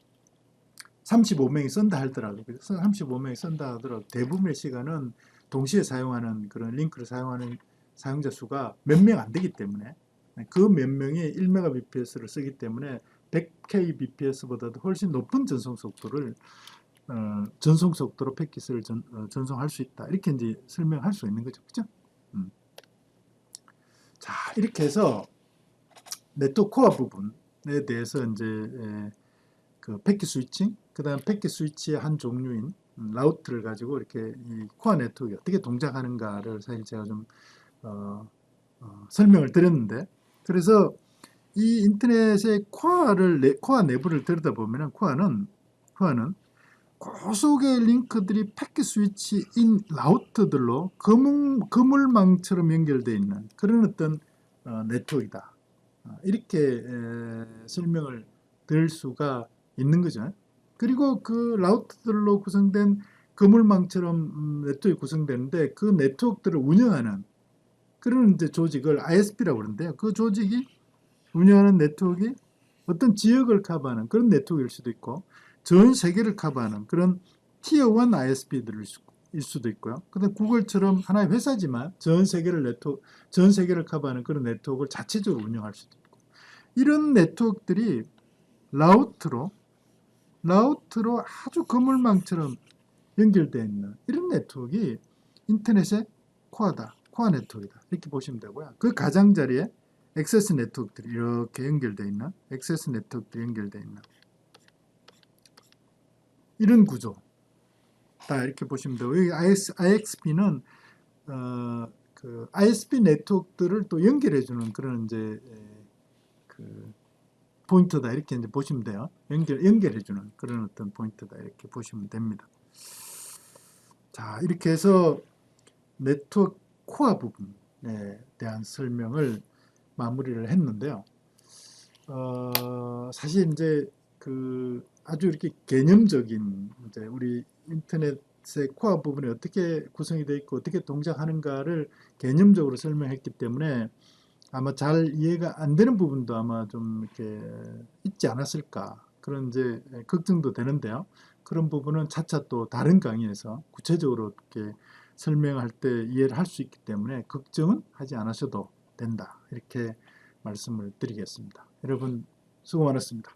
35명이 쓴다 하더라도 35명이 쓴다 하더라도 대부분의 시간은 동시에 사용하는 그런 링크를 사용하는 사용자 수가 몇 명 안 되기 때문에 그 몇 명이 1Mbps를 쓰기 때문에 100kbps보다도 훨씬 높은 전송 속도로 패킷을 전송할 수 있다. 이렇게 이제 설명할 수 있는 거죠. 그죠? 자, 이렇게 해서 네트워크 코어 부분에 대해서 이제 그 패킷 스위칭, 그다음 패킷 스위치의 한 종류인 라우트를 가지고 이렇게 이 코어 네트워크가 어떻게 동작하는가를 사실 제가 좀 어, 설명을 드렸는데, 그래서 이 인터넷의 코어 내부를 들여다보면 코어는 고속의 링크들이 패킷 스위치인 라우터들로 그물망처럼 연결되어 있는 그런 어떤 네트워크이다. 이렇게 설명을 드릴 수가 있는 거죠. 그리고 그 라우터들로 구성된 그물망처럼 네트워크가 구성되는데, 그 네트워크들을 운영하는 그런 이제 조직을 ISP라고 그러는데요. 그 조직이 운영하는 네트워크가 어떤 지역을 커버하는 그런 네트워크일 수도 있고, 전 세계를 커버하는 그런 티어 1 ISP들일 수도 있고요. 근데 구글처럼 하나의 회사지만 전 세계를 커버하는 그런 네트워크를 자체적으로 운영할 수도 있고, 이런 네트워크들이 라우트로 아주 그물망처럼 연결되어 있는 이런 네트워크가 인터넷의 코어 네트워크이다. 이렇게 보시면 되고요. 그 가장자리에 액세스 네트워크들이 이렇게 연결되어 있는, 액세스 네트워크들이 연결되어 있는 이런 구조다. 이렇게 보시면 되고, 여기 IXP는 그 ISP 네트워크들을 또 연결해주는 그런 이제 그 포인트다. 이렇게 이제 보시면 돼요. 연결해주는 그런 어떤 포인트다. 이렇게 보시면 됩니다. 자, 이렇게 해서 네트워크 코어 부분에 대한 설명을 마무리를 했는데요. 사실 이제 그 아주 이렇게 개념적인 이제 우리 인터넷의 코어 부분이 어떻게 구성이 되어 있고 어떻게 동작하는가를 개념적으로 설명했기 때문에 아마 잘 이해가 안 되는 부분도 아마 좀 이렇게 있지 않았을까, 그런 이제 걱정도 되는데요. 그런 부분은 차차 또 다른 강의에서 구체적으로 이렇게 설명할 때 이해를 할 수 있기 때문에 걱정은 하지 않으셔도 된다. 이렇게 말씀을 드리겠습니다. 여러분 수고 많았습니다.